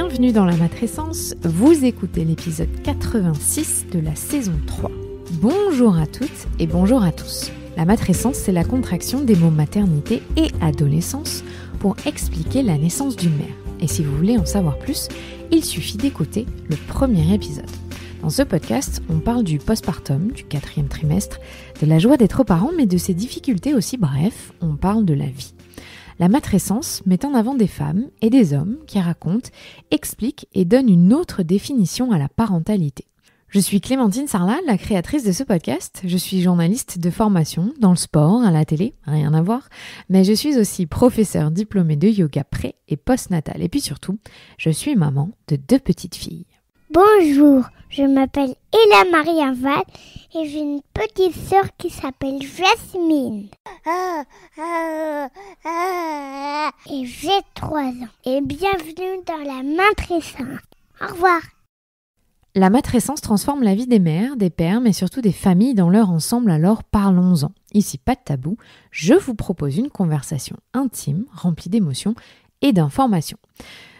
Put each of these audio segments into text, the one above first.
Bienvenue dans la matrescence, vous écoutez l'épisode 86 de la saison 3. Bonjour à toutes et bonjour à tous. La matrescence, c'est la contraction des mots maternité et adolescence pour expliquer la naissance d'une mère. Et si vous voulez en savoir plus, il suffit d'écouter le premier épisode. Dans ce podcast, on parle du postpartum, du 4e trimestre, de la joie d'être parent, mais de ses difficultés aussi. Bref, on parle de la vie. La matrescence met en avant des femmes et des hommes qui racontent, expliquent et donnent une autre définition à la parentalité. Je suis Clémentine Sarlat, la créatrice de ce podcast. Je suis journaliste de formation dans le sport, à la télé, rien à voir, mais je suis aussi professeure diplômée de yoga pré- et postnatal. Et puis surtout, je suis maman de 2 petites filles. Bonjour, je m'appelle Ella Maria Val et j'ai une petite sœur qui s'appelle Jasmine. Et j'ai 3 ans. Et bienvenue dans la matrescence. Au revoir. La matrescence transforme la vie des mères, des pères, mais surtout des familles dans leur ensemble, alors parlons-en. Ici, pas de tabou, je vous propose une conversation intime, remplie d'émotions et d'informations.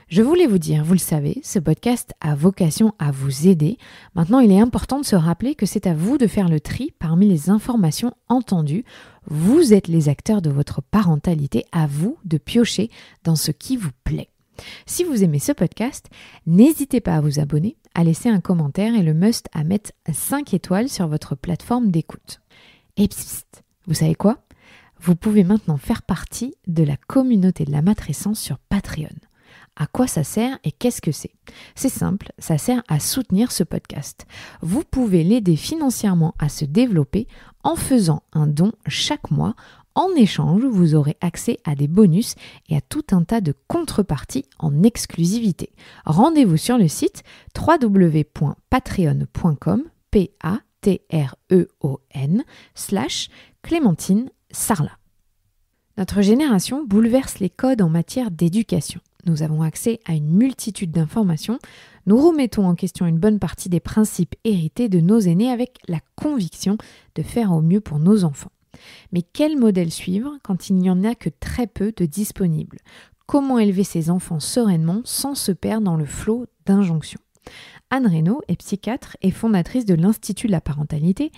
Je voulais vous dire, vous le savez, ce podcast a vocation à vous aider. Maintenant, il est important de se rappeler que c'est à vous de faire le tri parmi les informations entendues. Vous êtes les acteurs de votre parentalité, à vous de piocher dans ce qui vous plaît. Si vous aimez ce podcast, n'hésitez pas à vous abonner, à laisser un commentaire et le must à mettre 5 étoiles sur votre plateforme d'écoute. Et psst, vous savez quoi ? Vous pouvez maintenant faire partie de la communauté de la matrescence sur Patreon. À quoi ça sert et qu'est-ce que c'est ? C'est simple, ça sert à soutenir ce podcast. Vous pouvez l'aider financièrement à se développer en faisant un don chaque mois. En échange, vous aurez accès à des bonus et à tout un tas de contreparties en exclusivité. Rendez-vous sur le site www.patreon.com Patreon/Clémentine Sarlat. Notre génération bouleverse les codes en matière d'éducation. Nous avons accès à une multitude d'informations. Nous remettons en question une bonne partie des principes hérités de nos aînés avec la conviction de faire au mieux pour nos enfants. Mais quel modèle suivre quand il n'y en a que très peu de disponibles ? Comment élever ses enfants sereinement sans se perdre dans le flot d'injonctions ? Anne Reynaud est psychiatre et fondatrice de l'Institut de la parentalité.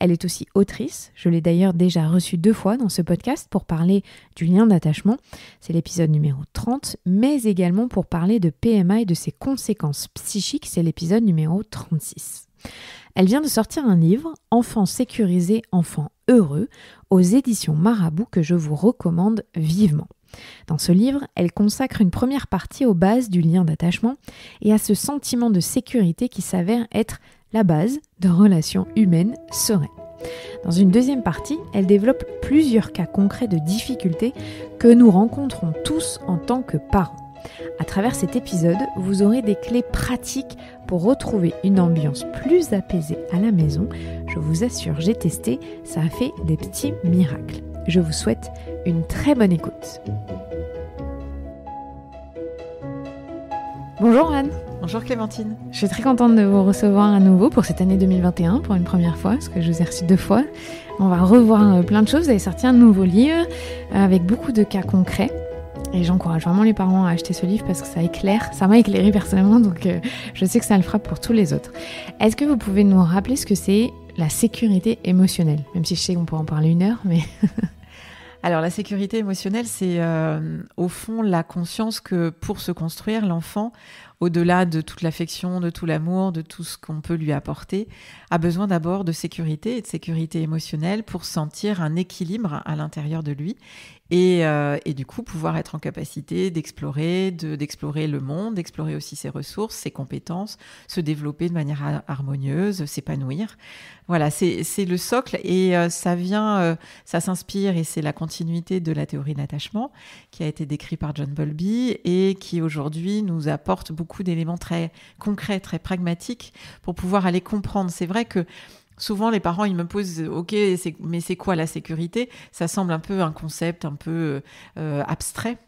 Elle est aussi autrice. Je l'ai d'ailleurs déjà reçue 2 fois dans ce podcast pour parler du lien d'attachement. C'est l'épisode numéro 30, mais également pour parler de PMA et de ses conséquences psychiques. C'est l'épisode numéro 36. Elle vient de sortir un livre, Enfants sécurisés, enfants heureux, aux éditions Marabout que je vous recommande vivement. Dans ce livre, elle consacre une première partie aux bases du lien d'attachement et à ce sentiment de sécurité qui s'avère être la base de relations humaines sereines. Dans une deuxième partie, elle développe plusieurs cas concrets de difficultés que nous rencontrons tous en tant que parents. À travers cet épisode, vous aurez des clés pratiques pour retrouver une ambiance plus apaisée à la maison. Je vous assure, j'ai testé, ça a fait des petits miracles. Je vous souhaite une très bonne écoute. Bonjour Anne. Bonjour Clémentine. Je suis très contente de vous recevoir à nouveau pour cette année 2021, pour une première fois, parce que je vous ai reçu 2 fois. On va revoir plein de choses. Vous avez sorti un nouveau livre avec beaucoup de cas concrets. Et j'encourage vraiment les parents à acheter ce livre parce que ça éclaire, ça m'a éclairé personnellement, donc je sais que ça le fera pour tous les autres. Est-ce que vous pouvez nous rappeler ce que c'est la sécurité émotionnelle ? Même si je sais qu'on pourra en parler 1 heure, mais... Alors la sécurité émotionnelle, c'est au fond la conscience que pour se construire, l'enfant, au-delà de toute l'affection, de tout l'amour, de tout ce qu'on peut lui apporter, a besoin d'abord de sécurité et de sécurité émotionnelle pour sentir un équilibre à l'intérieur de lui et du coup pouvoir être en capacité d'explorer le monde, d'explorer aussi ses ressources, ses compétences, se développer de manière harmonieuse, s'épanouir. Voilà, c'est le socle et ça s'inspire et c'est la continuité de la théorie de l'attachement qui a été décrite par John Bowlby et qui aujourd'hui nous apporte beaucoup d'éléments très concrets, très pragmatiques pour pouvoir aller comprendre. C'est vrai que souvent, les parents, ils me posent « Ok, mais c'est quoi la sécurité ?» Ça semble un peu un concept un peu abstrait.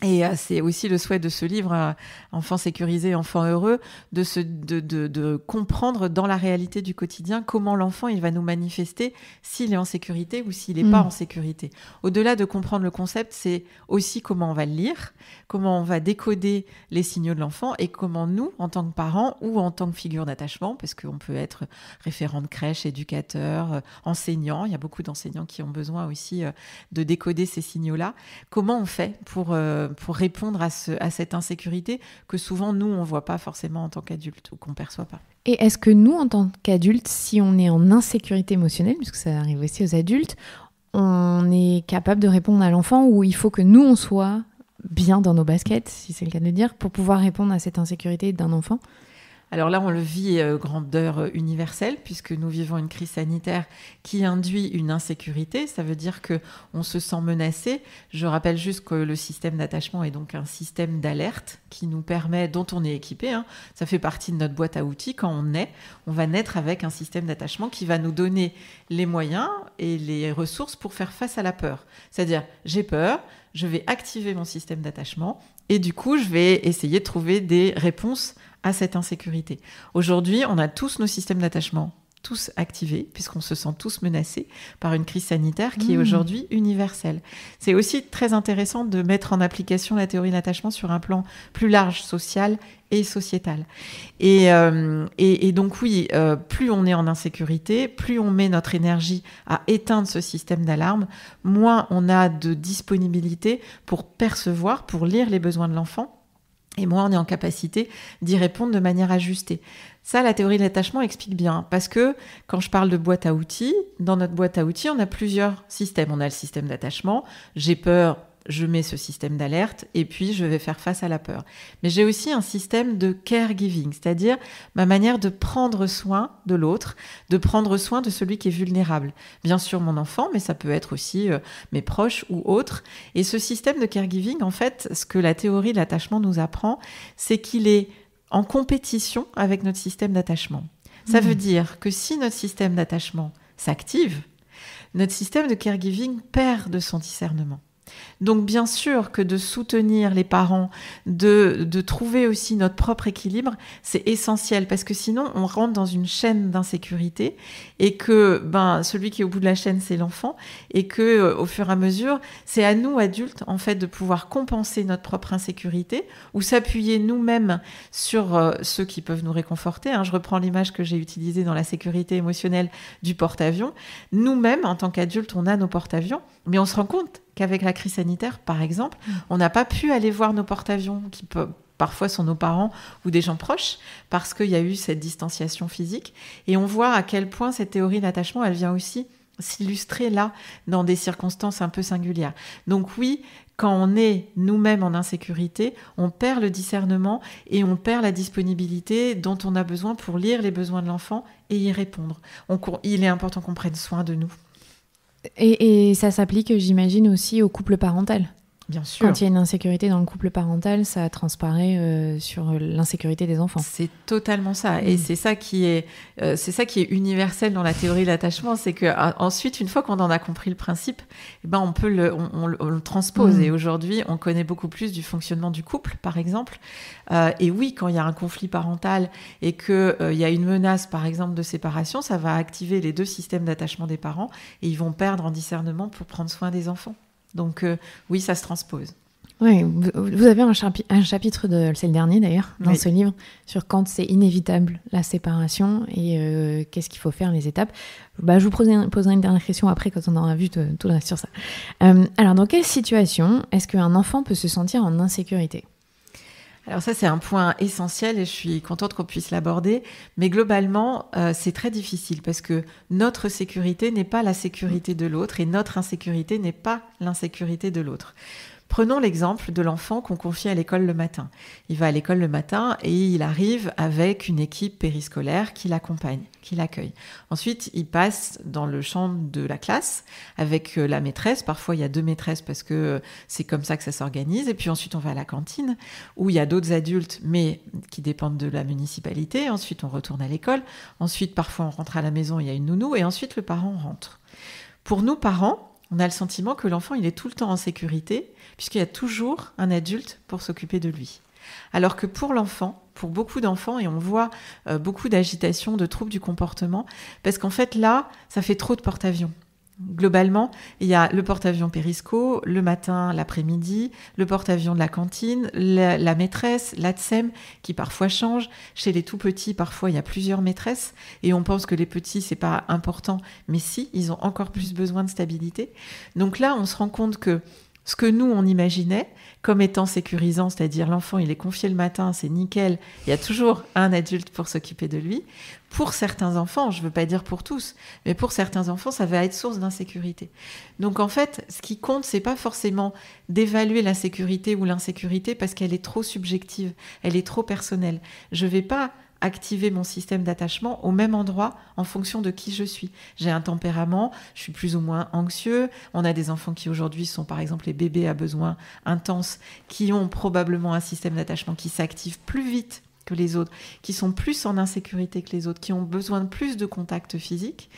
Et c'est aussi le souhait de ce livre, Enfants sécurisés, enfants heureux, de comprendre dans la réalité du quotidien comment l'enfant il va nous manifester s'il est en sécurité ou s'il n'est pas en sécurité. Au-delà de comprendre le concept, c'est aussi comment on va le lire, comment on va décoder les signaux de l'enfant et comment nous, en tant que parents ou en tant que figure d'attachement, parce qu'on peut être référent de crèche, éducateur, enseignant, il y a beaucoup d'enseignants qui ont besoin aussi de décoder ces signaux-là, comment on fait pour répondre à cette insécurité que souvent, nous, on ne voit pas forcément en tant qu'adulte ou qu'on ne perçoit pas. Et est-ce que nous, en tant qu'adultes, si on est en insécurité émotionnelle, puisque ça arrive aussi aux adultes, on est capable de répondre à l'enfant ou il faut que nous, on soit bien dans nos baskets, si c'est le cas de le dire, pour pouvoir répondre à cette insécurité d'un enfant ? Alors là, on le vit grandeur universelle, puisque nous vivons une crise sanitaire qui induit une insécurité. Ça veut dire qu'on se sent menacé. Je rappelle juste que le système d'attachement est donc un système d'alerte qui nous permet, dont on est équipé. Ça fait partie de notre boîte à outils. Quand on naît, on va naître avec un système d'attachement qui va nous donner les moyens et les ressources pour faire face à la peur. C'est-à-dire, j'ai peur, je vais activer mon système d'attachement et du coup, je vais essayer de trouver des réponses à cette insécurité. Aujourd'hui, on a tous nos systèmes d'attachement, tous activés, puisqu'on se sent tous menacés par une crise sanitaire qui est aujourd'hui universelle. C'est aussi très intéressant de mettre en application la théorie de l'attachement sur un plan plus large, social et sociétal. Et donc oui, plus on est en insécurité, plus on met notre énergie à éteindre ce système d'alarme, moins on a de disponibilité pour percevoir, pour lire les besoins de l'enfant, et moins on est en capacité d'y répondre de manière ajustée. Ça, la théorie de l'attachement explique bien, parce que quand je parle de boîte à outils, dans notre boîte à outils, on a plusieurs systèmes. On a le système d'attachement, j'ai peur, je mets ce système d'alerte, et puis je vais faire face à la peur. Mais j'ai aussi un système de caregiving, c'est-à-dire ma manière de prendre soin de l'autre, de prendre soin de celui qui est vulnérable. Bien sûr mon enfant, mais ça peut être aussi mes proches ou autres. Et ce système de caregiving, en fait, ce que la théorie de l'attachement nous apprend, c'est qu'il est en compétition avec notre système d'attachement. Ça veut dire que si notre système d'attachement s'active, notre système de caregiving perd de son discernement. Donc bien sûr que de soutenir les parents, de trouver aussi notre propre équilibre, c'est essentiel parce que sinon on rentre dans une chaîne d'insécurité et que celui qui est au bout de la chaîne c'est l'enfant et que au fur et à mesure c'est à nous adultes en fait de pouvoir compenser notre propre insécurité ou s'appuyer nous-mêmes sur ceux qui peuvent nous réconforter. Je reprends l'image que j'ai utilisée dans la sécurité émotionnelle du porte-avions. Nous-mêmes en tant qu'adultes on a nos porte-avions, mais on se rend compte qu'avec la crise sanitaire, par exemple, on n'a pas pu aller voir nos porte-avions, qui parfois sont nos parents ou des gens proches, parce qu'il y a eu cette distanciation physique. Et on voit à quel point cette théorie d'attachement, elle vient aussi s'illustrer là, dans des circonstances un peu singulières. Donc oui, quand on est nous-mêmes en insécurité, on perd le discernement et on perd la disponibilité dont on a besoin pour lire les besoins de l'enfant et y répondre. Il est important qu'on prenne soin de nous. Et ça s'applique, j'imagine, aussi au couple parental. Bien sûr. Quand il y a une insécurité dans le couple parental, ça transparaît sur l'insécurité des enfants. C'est totalement ça. Et c'est ça qui est universel dans la théorie de l'attachement, c'est que ensuite, une fois qu'on en a compris le principe, on peut on le transpose. Et aujourd'hui, on connaît beaucoup plus du fonctionnement du couple, par exemple. Et oui, quand il y a un conflit parental et qu'il y a une menace, par exemple, de séparation, ça va activer les deux systèmes d'attachement des parents et ils vont perdre en discernement pour prendre soin des enfants. Donc oui, ça se transpose. Oui, vous avez un chapitre, c'est le dernier d'ailleurs, dans ce livre, sur quand c'est inévitable la séparation et qu'est-ce qu'il faut faire, les étapes. Je vous poserai une dernière question après quand on aura vu tout le reste sur ça. Alors, dans quelle situation est-ce qu'un enfant peut se sentir en insécurité ? Alors ça, c'est un point essentiel et je suis contente qu'on puisse l'aborder. Mais globalement, c'est très difficile parce que notre sécurité n'est pas la sécurité de l'autre et notre insécurité n'est pas l'insécurité de l'autre. Prenons l'exemple de l'enfant qu'on confie à l'école le matin. Il va à l'école le matin et il arrive avec une équipe périscolaire qui l'accompagne, qui l'accueille. Ensuite, il passe dans le champ de la classe avec la maîtresse. Parfois, il y a 2 maîtresses parce que c'est comme ça que ça s'organise. Et puis ensuite, on va à la cantine où il y a d'autres adultes, mais qui dépendent de la municipalité. Ensuite, on retourne à l'école. Ensuite, parfois, on rentre à la maison, il y a une nounou. Et ensuite, le parent rentre. Pour nous, parents, on a le sentiment que l'enfant, il est tout le temps en sécurité, puisqu'il y a toujours un adulte pour s'occuper de lui. Alors que pour l'enfant, pour beaucoup d'enfants, et on voit beaucoup d'agitation, de troubles du comportement, parce qu'en fait là, ça fait trop de porte-avions. Globalement, il y a le porte-avions périsco, le matin, l'après-midi, le porte-avions de la cantine, la maîtresse, l'ATSEM, qui parfois change. Chez les tout petits, parfois, il y a plusieurs maîtresses, et on pense que les petits, c'est pas important, mais si, ils ont encore plus besoin de stabilité. Donc là, on se rend compte que ce que nous, on imaginait comme étant sécurisant, c'est-à-dire l'enfant, il est confié le matin, c'est nickel, il y a toujours un adulte pour s'occuper de lui. Pour certains enfants, je ne veux pas dire pour tous, mais pour certains enfants, ça va être source d'insécurité. Donc en fait, ce qui compte, c'est pas forcément d'évaluer la sécurité ou l'insécurité parce qu'elle est trop subjective, elle est trop personnelle. Je ne vais pas activer mon système d'attachement au même endroit en fonction de qui je suis. J'ai un tempérament, je suis plus ou moins anxieux. On a des enfants qui aujourd'hui sont par exemple les bébés à besoins intenses, qui ont probablement un système d'attachement qui s'active plus vite que les autres, qui sont plus en insécurité que les autres, qui ont besoin de plus de contact physique.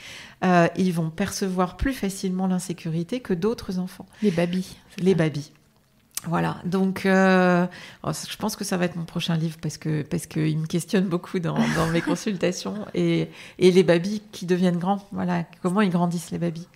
Ils vont percevoir plus facilement l'insécurité que d'autres enfants. Les babys. Les babys. Voilà, donc je pense que ça va être mon prochain livre parce qu'il me questionne beaucoup dans mes consultations et les babys qui deviennent grands, voilà, comment ils grandissent les babys.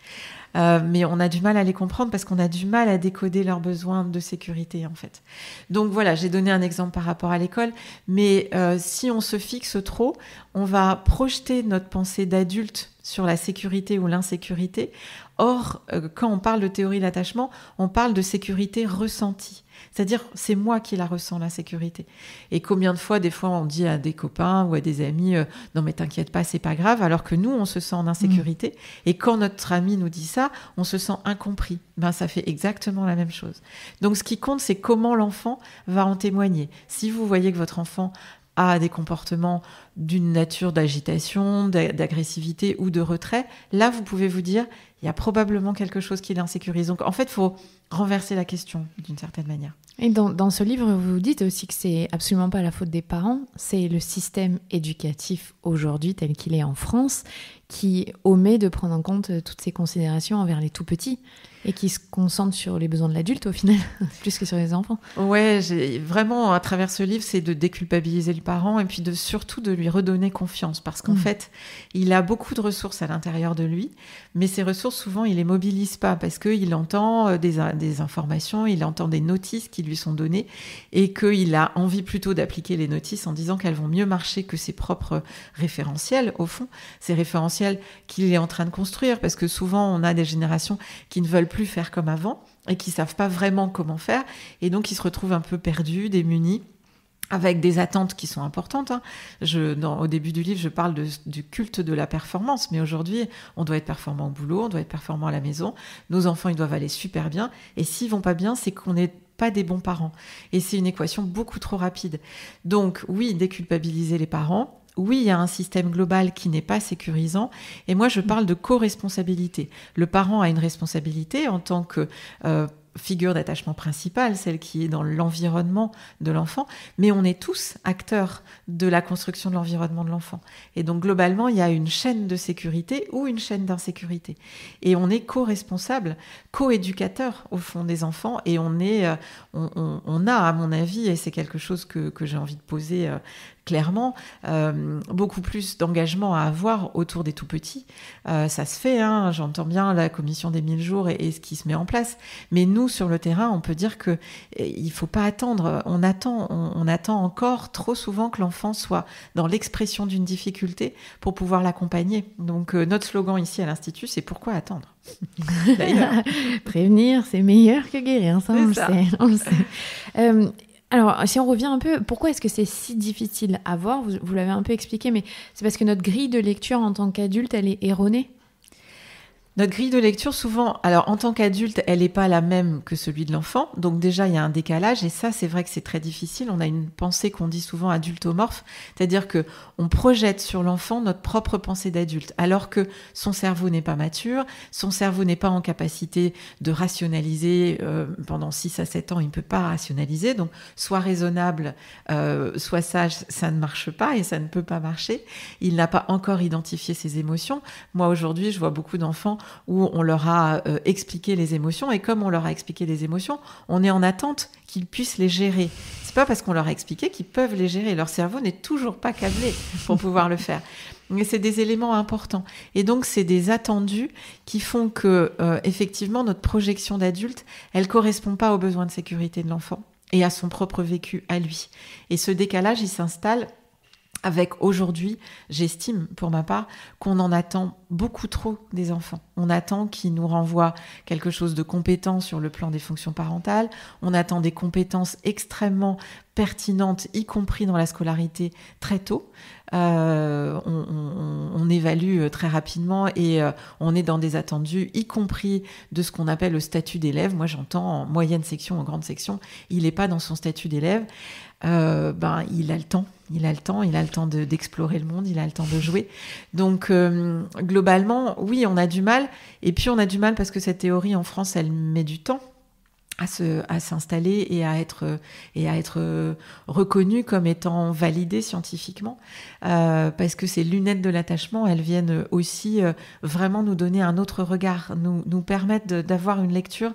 Mais on a du mal à les comprendre parce qu'on a du mal à décoder leurs besoins de sécurité en fait. Donc voilà, j'ai donné un exemple par rapport à l'école, mais si on se fixe trop, on va projeter notre pensée d'adulte sur la sécurité ou l'insécurité. Or, quand on parle de théorie de l'attachement, on parle de sécurité ressentie. C'est-à-dire, c'est moi qui la ressens, la sécurité. Et combien de fois, des fois, on dit à des copains ou à des amis « Non, mais t'inquiète pas, c'est pas grave », alors que nous, on se sent en insécurité. Et quand notre ami nous dit ça, on se sent incompris. Ben, ça fait exactement la même chose. Donc, ce qui compte, c'est comment l'enfant va en témoigner. Si vous voyez que votre enfant a des comportements d'une nature d'agitation, d'agressivité ou de retrait, là, vous pouvez vous dire, il y a probablement quelque chose qui l'insécurise. Donc, en fait, il faut renverser la question d'une certaine manière. Et dans ce livre, vous dites aussi que c'est absolument pas la faute des parents, c'est le système éducatif aujourd'hui, tel qu'il est en France, qui omet de prendre en compte toutes ces considérations envers les tout-petits et qui se concentre sur les besoins de l'adulte au final, plus que sur les enfants. Ouais, vraiment, à travers ce livre, c'est de déculpabiliser le parent et puis surtout de lui redonner confiance parce qu'en fait, il a beaucoup de ressources à l'intérieur de lui, mais ces ressources, souvent, il les mobilise pas parce qu'il entend des informations, il entend des notices qui lui sont données et qu'il a envie plutôt d'appliquer les notices en disant qu'elles vont mieux marcher que ses propres référentiels, au fond, ces référentiels qu'il est en train de construire parce que souvent, on a des générations qui ne veulent plus faire comme avant et qui savent pas vraiment comment faire et donc ils se retrouvent un peu perdus, démunis avec des attentes qui sont importantes. Au début du livre, je parle du culte de la performance, mais aujourd'hui, on doit être performant au boulot, on doit être performant à la maison, nos enfants, ils doivent aller super bien, et s'ils vont pas bien, c'est qu'on n'est pas des bons parents. Et c'est une équation beaucoup trop rapide. Donc oui, déculpabiliser les parents. Oui, il y a un système global qui n'est pas sécurisant. Et moi, je parle de co-responsabilité. Le parent a une responsabilité en tant que figure d'attachement principale, celle qui est dans l'environnement de l'enfant, mais on est tous acteurs de la construction de l'environnement de l'enfant. Et donc, globalement, il y a une chaîne de sécurité ou une chaîne d'insécurité. Et on est co-responsable, co-éducateur, au fond, des enfants. Et on a, à mon avis, et c'est quelque chose que j'ai envie de poser clairement, beaucoup plus d'engagement à avoir autour des tout-petits. Ça se fait, j'entends bien la commission des 1000 jours et ce qui se met en place. Mais nous, sur le terrain, on peut dire qu'il ne faut pas attendre. On attend encore trop souvent que l'enfant soit dans l'expression d'une difficulté pour pouvoir l'accompagner. Donc, notre slogan ici à l'Institut, c'est « Pourquoi attendre ?» D'ailleurs. Prévenir, c'est meilleur que guérir, ça, on le sait. Alors, si on revient un peu, pourquoi est-ce que c'est si difficile à voir ? Vous l'avez un peu expliqué, mais c'est parce que notre grille de lecture en tant qu'adulte, elle est erronée ? Notre grille de lecture, souvent, alors en tant qu'adulte, elle n'est pas la même que celui de l'enfant. Donc déjà, il y a un décalage et ça, c'est vrai que c'est très difficile. On a une pensée qu'on dit souvent adultomorphe, c'est-à-dire qu'on projette sur l'enfant notre propre pensée d'adulte, alors que son cerveau n'est pas mature, son cerveau n'est pas en capacité de rationaliser. Pendant 6 à 7 ans, il ne peut pas rationaliser. Donc, soit raisonnable, soit sage, ça ne marche pas et ça ne peut pas marcher. Il n'a pas encore identifié ses émotions. Moi, aujourd'hui, je vois beaucoup d'enfants où on leur a expliqué les émotions, et comme on leur a expliqué les émotions, on est en attente qu'ils puissent les gérer. C'est pas parce qu'on leur a expliqué qu'ils peuvent les gérer. Leur cerveau n'est toujours pas câblé pour pouvoir le faire. Mais c'est des éléments importants. Et donc, c'est des attendus qui font que, effectivement, notre projection d'adulte, elle correspond pas aux besoins de sécurité de l'enfant et à son propre vécu à lui. Et ce décalage, il s'installe avec aujourd'hui, j'estime pour ma part, qu'on en attend beaucoup trop des enfants. On attend qu'ils nous renvoient quelque chose de compétent sur le plan des fonctions parentales. On attend des compétences extrêmement pertinentes, y compris dans la scolarité, très tôt. On évalue très rapidement et on est dans des attendus, y compris de ce qu'on appelle le statut d'élève. Moi, j'entends en moyenne section, en grande section, il n'est pas dans son statut d'élève. Il a le temps d'explorer le monde, il a le temps de jouer. Donc, globalement, oui, on a du mal. Et puis, on a du mal parce que cette théorie, en France, elle met du temps à s'installer et à être reconnue comme étant validée scientifiquement, parce que ces lunettes de l'attachement, elles viennent aussi vraiment nous donner un autre regard, nous permettre d'avoir une lecture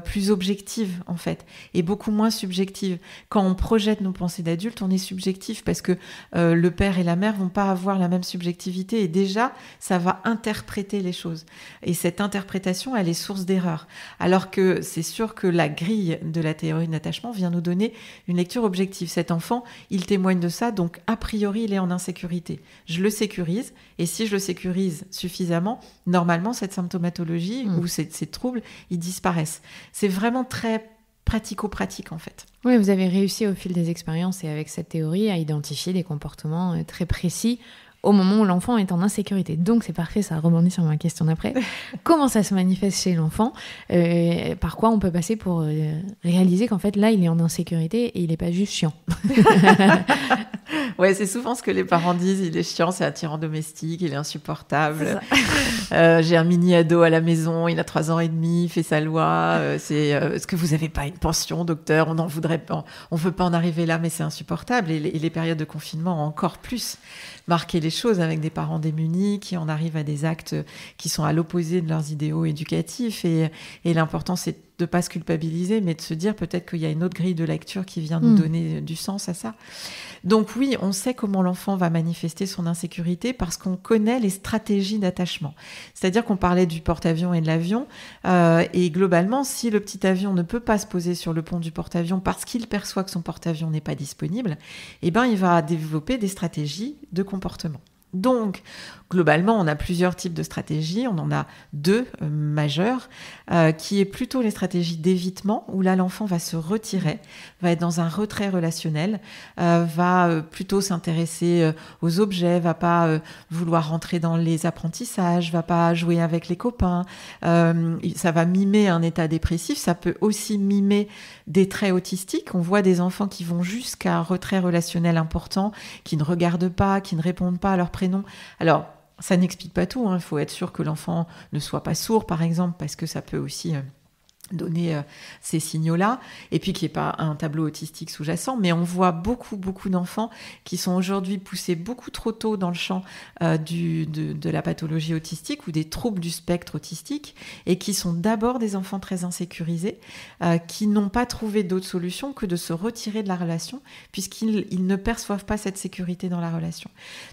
plus objective en fait, et beaucoup moins subjective. Quand on projette nos pensées d'adulte, on est subjectif parce que le père et la mère vont pas avoir la même subjectivité, et déjà ça va interpréter les choses, et cette interprétation, elle est source d'erreur, alors que c'est sûr que la grille de la théorie de l'attachement vient nous donner une lecture objective. Cet enfant, il témoigne de ça, donc a priori, il est en insécurité. Je le sécurise, et si je le sécurise suffisamment, normalement, cette symptomatologie ou ces troubles, ils disparaissent. C'est vraiment très pratico-pratique, en fait. Oui, vous avez réussi au fil des expériences et avec cette théorie à identifier des comportements très précis au moment où l'enfant est en insécurité. Donc c'est parfait, ça rebondit sur ma question d'après. Comment ça se manifeste chez l'enfant ? Par quoi on peut passer pour réaliser qu'en fait là il est en insécurité et il n'est pas juste chiant. Ouais, c'est souvent ce que les parents disent, il est chiant, c'est un tyran domestique, il est insupportable. J'ai un mini-ado à la maison, il a 3 ans et demi, il fait sa loi. Est-ce que vous n'avez pas une pension, docteur ? On ne veut pas en arriver là, mais c'est insupportable. Et les périodes de confinement ont encore plus marqué les choses, avec des parents démunis qui en arrivent à des actes qui sont à l'opposé de leurs idéaux éducatifs. Et l'important, c'est de ne pas se culpabiliser, mais de se dire peut-être qu'il y a une autre grille de lecture qui vient nous donner du sens à ça. Donc oui, on sait comment l'enfant va manifester son insécurité parce qu'on connaît les stratégies d'attachement. C'est-à-dire qu'on parlait du porte-avions et de l'avion, et globalement, si le petit avion ne peut pas se poser sur le pont du porte-avions parce qu'il perçoit que son porte-avions n'est pas disponible, il va développer des stratégies de comportement. Donc, globalement, on a plusieurs types de stratégies. On en a 2 majeures, qui est plutôt les stratégies d'évitement, où là, l'enfant va se retirer, va être dans un retrait relationnel, va plutôt s'intéresser aux objets, va pas vouloir rentrer dans les apprentissages, va pas jouer avec les copains. Ça va mimer un état dépressif. Ça peut aussi mimer des traits autistiques. On voit des enfants qui vont jusqu'à un retrait relationnel important, qui ne regardent pas, qui ne répondent pas à leur prénom. Alors, ça n'explique pas tout, hein. Il faut être sûr que l'enfant ne soit pas sourd, par exemple, parce que ça peut aussi donner ces signaux-là, et puis qu'il n'y ait pas un tableau autistique sous-jacent. Mais on voit beaucoup d'enfants qui sont aujourd'hui poussés beaucoup trop tôt dans le champ de la pathologie autistique ou des troubles du spectre autistique, et qui sont d'abord des enfants très insécurisés, qui n'ont pas trouvé d'autre solution que de se retirer de la relation, puisqu'ils ne perçoivent pas cette sécurité dans la relation.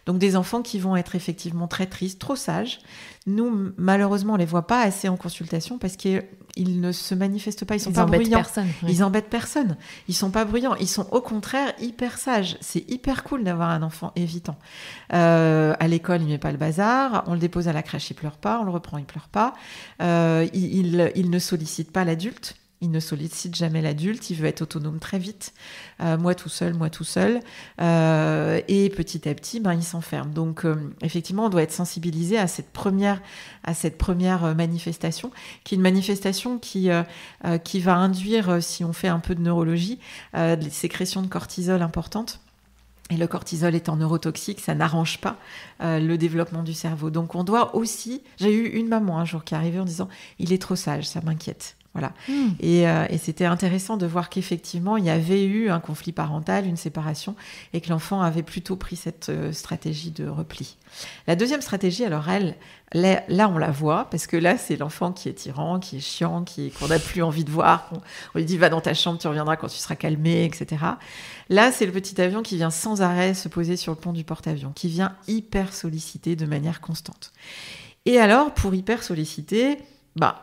Donc des enfants qui vont être effectivement très tristes, trop sages. Nous, malheureusement, on ne les voit pas assez en consultation parce qu'ils ne se manifestent pas, ils sont pas bruyants. Ils embêtent personne. Ils sont pas bruyants. Ils sont au contraire hyper sages. C'est hyper cool d'avoir un enfant évitant. À l'école, il met pas le bazar. On le dépose à la crèche, il pleure pas. On le reprend, il pleure pas. Il ne sollicite pas l'adulte. Il ne sollicite jamais l'adulte, il veut être autonome très vite. Moi tout seul. Et petit à petit, il s'enferme. Donc, effectivement, on doit être sensibilisé à cette première manifestation, qui est une manifestation qui va induire, si on fait un peu de neurologie, des sécrétions de cortisol importantes. Et le cortisol étant neurotoxique, ça n'arrange pas le développement du cerveau. Donc, on doit aussi... J'ai eu une maman un jour qui est arrivée en disant « Il est trop sage, ça m'inquiète ». Voilà. Et c'était intéressant de voir qu'effectivement, il y avait eu un conflit parental, une séparation, et que l'enfant avait plutôt pris cette stratégie de repli. La deuxième stratégie, alors là, on la voit, parce que là, c'est l'enfant qui est tyran, qui est chiant, qu'on n'a plus envie de voir. On lui dit, va dans ta chambre, tu reviendras quand tu seras calmé, etc. Là, c'est le petit avion qui vient sans arrêt se poser sur le pont du porte-avions, qui vient hyper solliciter de manière constante. Et alors, pour hyper solliciter...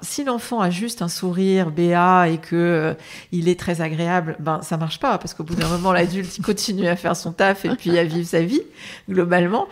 si l'enfant a juste un sourire béat et que il est très agréable, ça marche pas, parce qu'au bout d'un moment, l'adulte il continue à faire son taf et puis à vivre sa vie, globalement.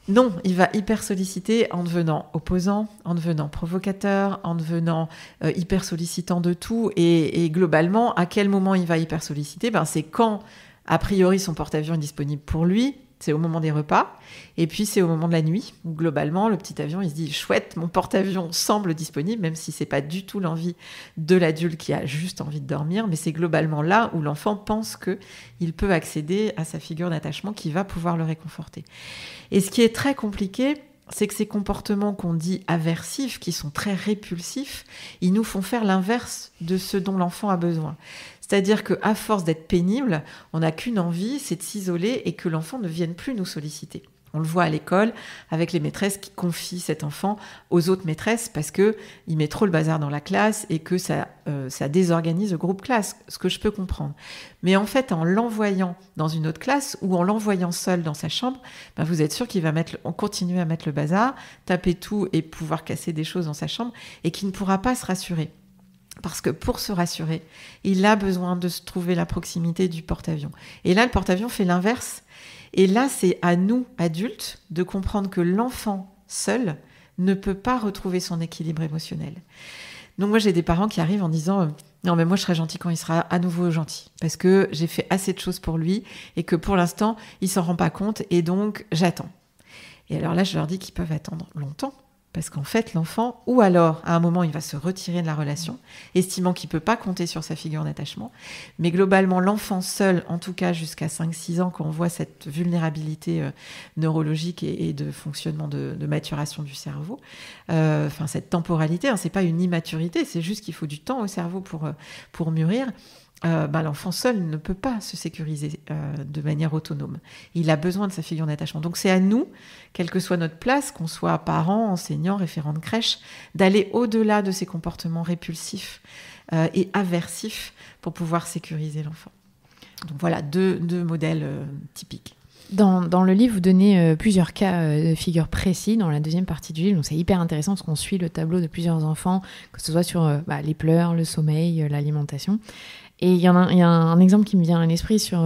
Non, il va hyper solliciter en devenant opposant, en devenant provocateur, en devenant hyper sollicitant de tout. Et globalement, à quel moment il va hyper solliciter ? C'est quand, a priori, son porte-avions est disponible pour lui. C'est au moment des repas, et puis c'est au moment de la nuit, où globalement, le petit avion, il se dit « Chouette, mon porte-avions semble disponible », même si c'est pas du tout l'envie de l'adulte qui a juste envie de dormir, mais c'est globalement là où l'enfant pense qu'il peut accéder à sa figure d'attachement qui va pouvoir le réconforter. Et ce qui est très compliqué, c'est que ces comportements qu'on dit aversifs, qui sont très répulsifs, ils nous font faire l'inverse de ce dont l'enfant a besoin. C'est-à-dire qu'à force d'être pénible, on n'a qu'une envie, c'est de s'isoler et que l'enfant ne vienne plus nous solliciter. On le voit à l'école avec les maîtresses qui confient cet enfant aux autres maîtresses parce qu'il met trop le bazar dans la classe et que ça désorganise le groupe classe, ce que je peux comprendre. Mais en fait, en l'envoyant dans une autre classe ou en l'envoyant seul dans sa chambre, vous êtes sûr qu'il va continuer à mettre le bazar, taper tout et pouvoir casser des choses dans sa chambre et qu'il ne pourra pas se rassurer. Parce que pour se rassurer, il a besoin de se trouver la proximité du porte-avions. Et là, le porte-avions fait l'inverse. Et là, c'est à nous, adultes, de comprendre que l'enfant seul ne peut pas retrouver son équilibre émotionnel. Donc moi, j'ai des parents qui arrivent en disant « Non, mais moi, je serai gentil quand il sera à nouveau gentil. Parce que j'ai fait assez de choses pour lui et que pour l'instant, il s'en rend pas compte et donc j'attends. » Et alors là, je leur dis qu'ils peuvent attendre longtemps. Parce qu'en fait, l'enfant, ou alors, à un moment, il va se retirer de la relation, estimant qu'il ne peut pas compter sur sa figure d'attachement. Mais globalement, l'enfant seul, en tout cas jusqu'à 5-6 ans, quand on voit cette vulnérabilité neurologique et de fonctionnement de maturation du cerveau, cette temporalité, ce n'est pas une immaturité, c'est juste qu'il faut du temps au cerveau pour mûrir. L'enfant seul ne peut pas se sécuriser de manière autonome. Il a besoin de sa figure d'attachement. Donc c'est à nous, quelle que soit notre place, qu'on soit parents, enseignants, référents de crèche, d'aller au-delà de ces comportements répulsifs et aversifs pour pouvoir sécuriser l'enfant. Donc voilà, deux modèles typiques. Dans le livre, vous donnez plusieurs cas de figures précis dans la deuxième partie du livre. Donc c'est hyper intéressant parce qu'on suit le tableau de plusieurs enfants, que ce soit sur les pleurs, le sommeil, l'alimentation. Et il y a un exemple qui me vient à l'esprit sur,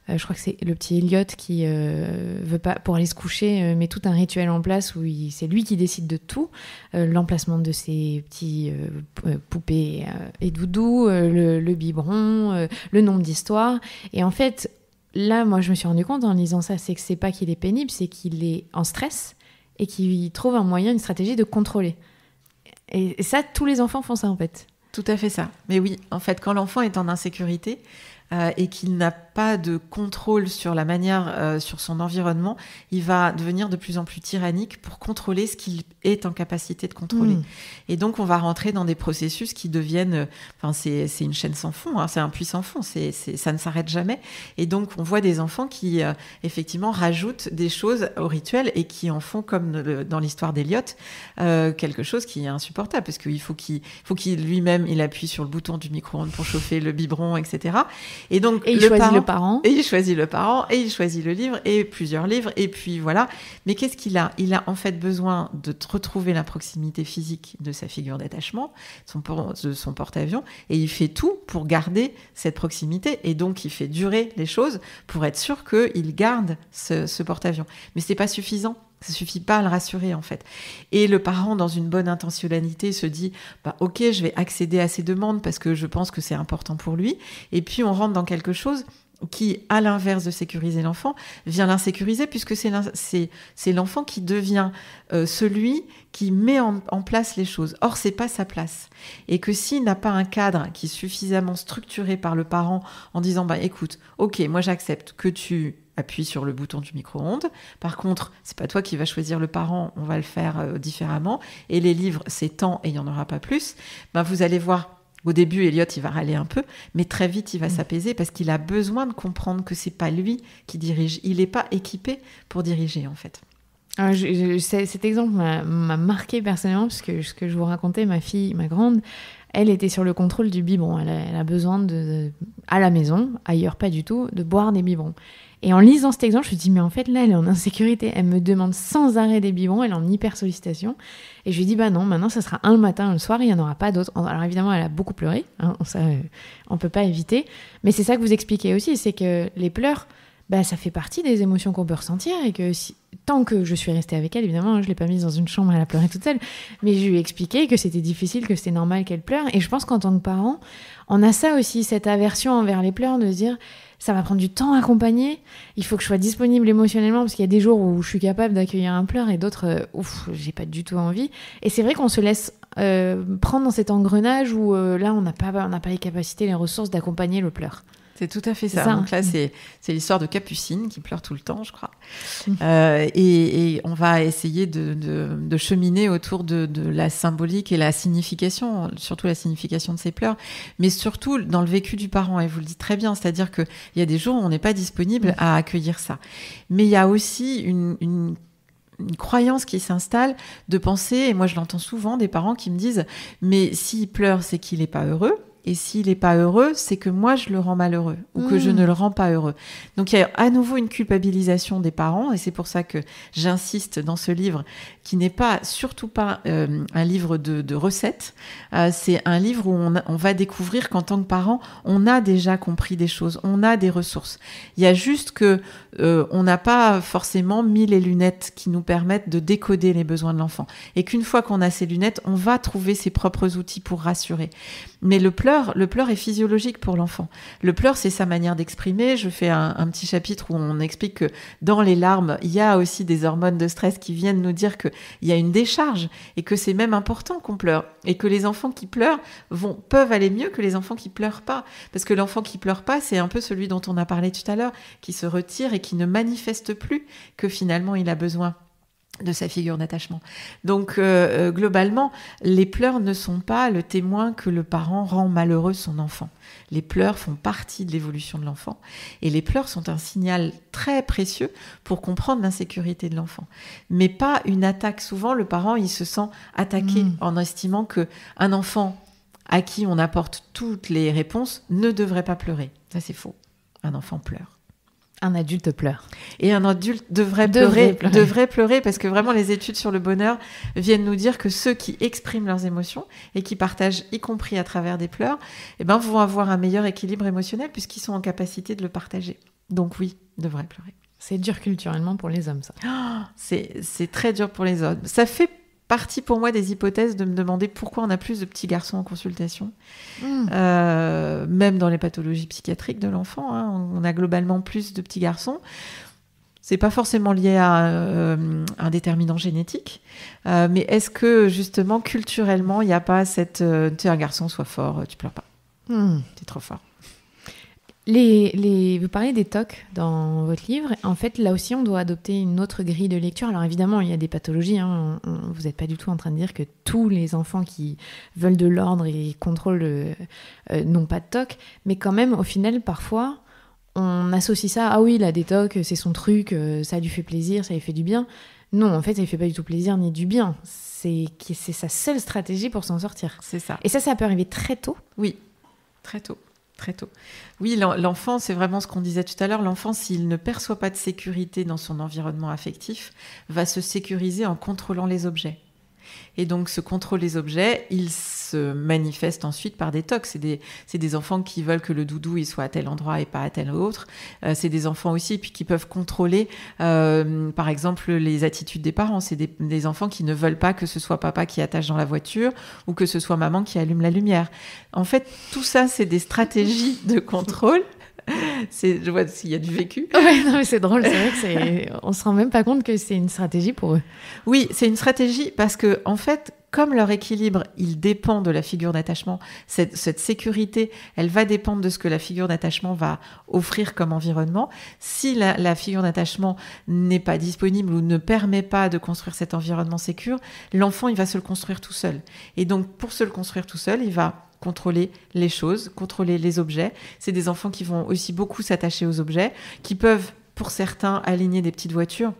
je crois que c'est le petit Elliot qui veut pas, pour aller se coucher, met tout un rituel en place où c'est lui qui décide de tout, l'emplacement de ses petits poupées et doudous, le biberon, le nombre d'histoires. Et en fait, là, moi, je me suis rendu compte en lisant ça, c'est que c'est pas qu'il est pénible, c'est qu'il est en stress et qu'il trouve un moyen, une stratégie de contrôler. Et ça, tous les enfants font ça en fait. Tout à fait ça. Mais oui, en fait, quand l'enfant est en insécurité et qu'il n'a pas de contrôle sur la manière, sur son environnement, il va devenir de plus en plus tyrannique pour contrôler ce qu'il est en capacité de contrôler. Et donc, on va rentrer dans des processus qui deviennent... c'est une chaîne sans fond, c'est un puits sans fond, ça ne s'arrête jamais. Et donc, on voit des enfants qui, effectivement, rajoutent des choses au rituel et qui en font, comme dans l'histoire d'Eliot, quelque chose qui est insupportable, parce qu'il faut qu'il lui-même, il appuie sur le bouton du micro-ondes pour chauffer le biberon, etc. Et donc, il choisit le parent. Et il choisit le parent, et il choisit le livre, et plusieurs livres, et puis voilà. Mais qu'est-ce qu'il a ? Il a en fait besoin de retrouver la proximité physique de sa figure d'attachement, de son porte-avions, et il fait tout pour garder cette proximité, et donc il fait durer les choses pour être sûr qu'il garde ce porte-avions. Mais c'est pas suffisant. Ça suffit pas à le rassurer, en fait. Et le parent, dans une bonne intentionnalité, se dit ok, je vais accéder à ses demandes parce que je pense que c'est important pour lui. Et puis, on rentre dans quelque chose qui, à l'inverse de sécuriser l'enfant, vient l'insécuriser puisque c'est l'enfant qui devient celui qui met en place les choses. Or, c'est pas sa place. Et que s'il n'a pas un cadre qui est suffisamment structuré par le parent en disant écoute, ok, moi j'accepte que tu appuie sur le bouton du micro-ondes. Par contre, c'est pas toi qui vas choisir le parent, on va le faire différemment. Et les livres, c'est tant et il n'y en aura pas plus. Vous allez voir Au début, Elliot, il va râler un peu, mais très vite, il va s'apaiser parce qu'il a besoin de comprendre que c'est pas lui qui dirige. Il n'est pas équipé pour diriger, en fait. Alors, cet exemple m'a marqué personnellement parce que ce que je vous racontais, ma fille, ma grande, elle était sur le contrôle du biberon. Elle a besoin à la maison, ailleurs pas du tout, de boire des biberons. Et en lisant cet exemple, je me dis, mais en fait, là, elle est en insécurité. Elle me demande sans arrêt des biberons, elle est en hyper-sollicitation. Et je lui dis, bah non, maintenant, ça sera un le matin, un le soir, il n'y en aura pas d'autres. Alors évidemment, elle a beaucoup pleuré, hein, ça, on ne peut pas éviter. Mais c'est ça que vous expliquez aussi, c'est que les pleurs, bah, ça fait partie des émotions qu'on peut ressentir et que tant que je suis restée avec elle, évidemment, je ne l'ai pas mise dans une chambre, elle a pleuré toute seule, mais je lui ai expliqué que c'était difficile, que c'était normal qu'elle pleure. Et je pense qu'en tant que parent, on a ça aussi, cette aversion envers les pleurs, de se dire, ça va prendre du temps à accompagner, il faut que je sois disponible émotionnellement, parce qu'il y a des jours où je suis capable d'accueillir un pleur et d'autres, j'ai pas du tout envie. Et c'est vrai qu'on se laisse prendre dans cet engrenage où là, on n'a pas les capacités, les ressources d'accompagner le pleur. C'est tout à fait ça. Donc là, c'est l'histoire de Capucine qui pleure tout le temps, je crois. Et on va essayer de cheminer autour de la symbolique et la signification, surtout la signification de ces pleurs, mais surtout dans le vécu du parent. Et vous le dites très bien, c'est-à-dire qu'il y a des jours où on n'est pas disponible à accueillir ça. Mais il y a aussi une croyance qui s'installe de penser, et moi je l'entends souvent, des parents qui me disent « mais s'il pleure, c'est qu'il n'est pas heureux ». Et s'il n'est pas heureux, c'est que moi, je le rends malheureux ou que je ne le rends pas heureux. Donc, il y a à nouveau une culpabilisation des parents et c'est pour ça que j'insiste dans ce livre qui n'est pas, surtout pas un livre de recettes. C'est un livre où on va découvrir qu'en tant que parent, on a déjà compris des choses, on a des ressources. Il y a juste que on n'a pas forcément mis les lunettes qui nous permettent de décoder les besoins de l'enfant. Et qu'une fois qu'on a ces lunettes, on va trouver ses propres outils pour rassurer. Mais le pleur est physiologique pour l'enfant. Le pleur, c'est sa manière d'exprimer. Je fais un petit chapitre où on explique que dans les larmes, il y a aussi des hormones de stress qui viennent nous dire qu'il y a une décharge et que c'est même important qu'on pleure. Et que les enfants qui pleurent peuvent aller mieux que les enfants qui pleurent pas. Parce que l'enfant qui pleure pas, c'est un peu celui dont on a parlé tout à l'heure, qui se retire et qui ne manifeste plus que finalement il a besoin de sa figure d'attachement. Donc, globalement, les pleurs ne sont pas le témoin que le parent rend malheureux son enfant. Les pleurs font partie de l'évolution de l'enfant et les pleurs sont un signal très précieux pour comprendre l'insécurité de l'enfant. Mais pas une attaque. Souvent, le parent, il se sent attaqué en estimant qu'un enfant à qui on apporte toutes les réponses ne devrait pas pleurer. Ça, c'est faux. Un enfant pleure. Un adulte pleure. Et un adulte devrait pleurer parce que vraiment les études sur le bonheur viennent nous dire que ceux qui expriment leurs émotions et qui partagent, y compris à travers des pleurs, vont avoir un meilleur équilibre émotionnel puisqu'ils sont en capacité de le partager. Donc oui, devraient pleurer. C'est dur culturellement pour les hommes, ça. C'est très dur pour les hommes. Ça fait partie pour moi des hypothèses de me demander pourquoi on a plus de petits garçons en consultation. Même dans les pathologies psychiatriques de l'enfant, on a globalement plus de petits garçons. C'est pas forcément lié à un déterminant génétique, mais est-ce que justement culturellement il n'y a pas un garçon sois fort, tu pleures pas, t'es trop fort. Vous parlez des TOC dans votre livre. En fait, là aussi, on doit adopter une autre grille de lecture. Alors évidemment, il y a des pathologies. Vous n'êtes pas du tout en train de dire que tous les enfants qui veulent de l'ordre et contrôlent n'ont pas de TOC. Mais quand même, au final, parfois, on associe ça. Ah oui, il a des TOC, c'est son truc, ça lui fait plaisir, ça lui fait du bien. Non, en fait, ça lui fait pas du tout plaisir ni du bien. C'est sa seule stratégie pour s'en sortir. C'est ça. Et ça peut arriver très tôt. Oui, très tôt. Très tôt. Oui, l'enfant, c'est vraiment ce qu'on disait tout à l'heure. L'enfant, s'il ne perçoit pas de sécurité dans son environnement affectif, va se sécuriser en contrôlant les objets. Et donc, ce contrôle des objets, il se manifeste ensuite par des TOC. C'est des enfants qui veulent que le doudou il soit à tel endroit et pas à tel autre. C'est des enfants aussi puis qui peuvent contrôler, par exemple, les attitudes des parents. C'est des enfants qui ne veulent pas que ce soit papa qui attache dans la voiture ou que ce soit maman qui allume la lumière. En fait, tout ça, c'est des stratégies de contrôle. Je vois s'il y a du vécu. Ouais, non, mais c'est drôle, c'est vrai que on se rend même pas compte que c'est une stratégie pour eux. Oui, c'est une stratégie parce que, en fait, comme leur équilibre, il dépend de la figure d'attachement, cette sécurité, elle va dépendre de ce que la figure d'attachement va offrir comme environnement. Si la figure d'attachement n'est pas disponible ou ne permet pas de construire cet environnement sécure, l'enfant, il va se le construire tout seul. Et donc, pour se le construire tout seul, il va contrôler les choses, contrôler les objets. C'est des enfants qui vont aussi beaucoup s'attacher aux objets, qui peuvent, pour certains, aligner des petites voitures.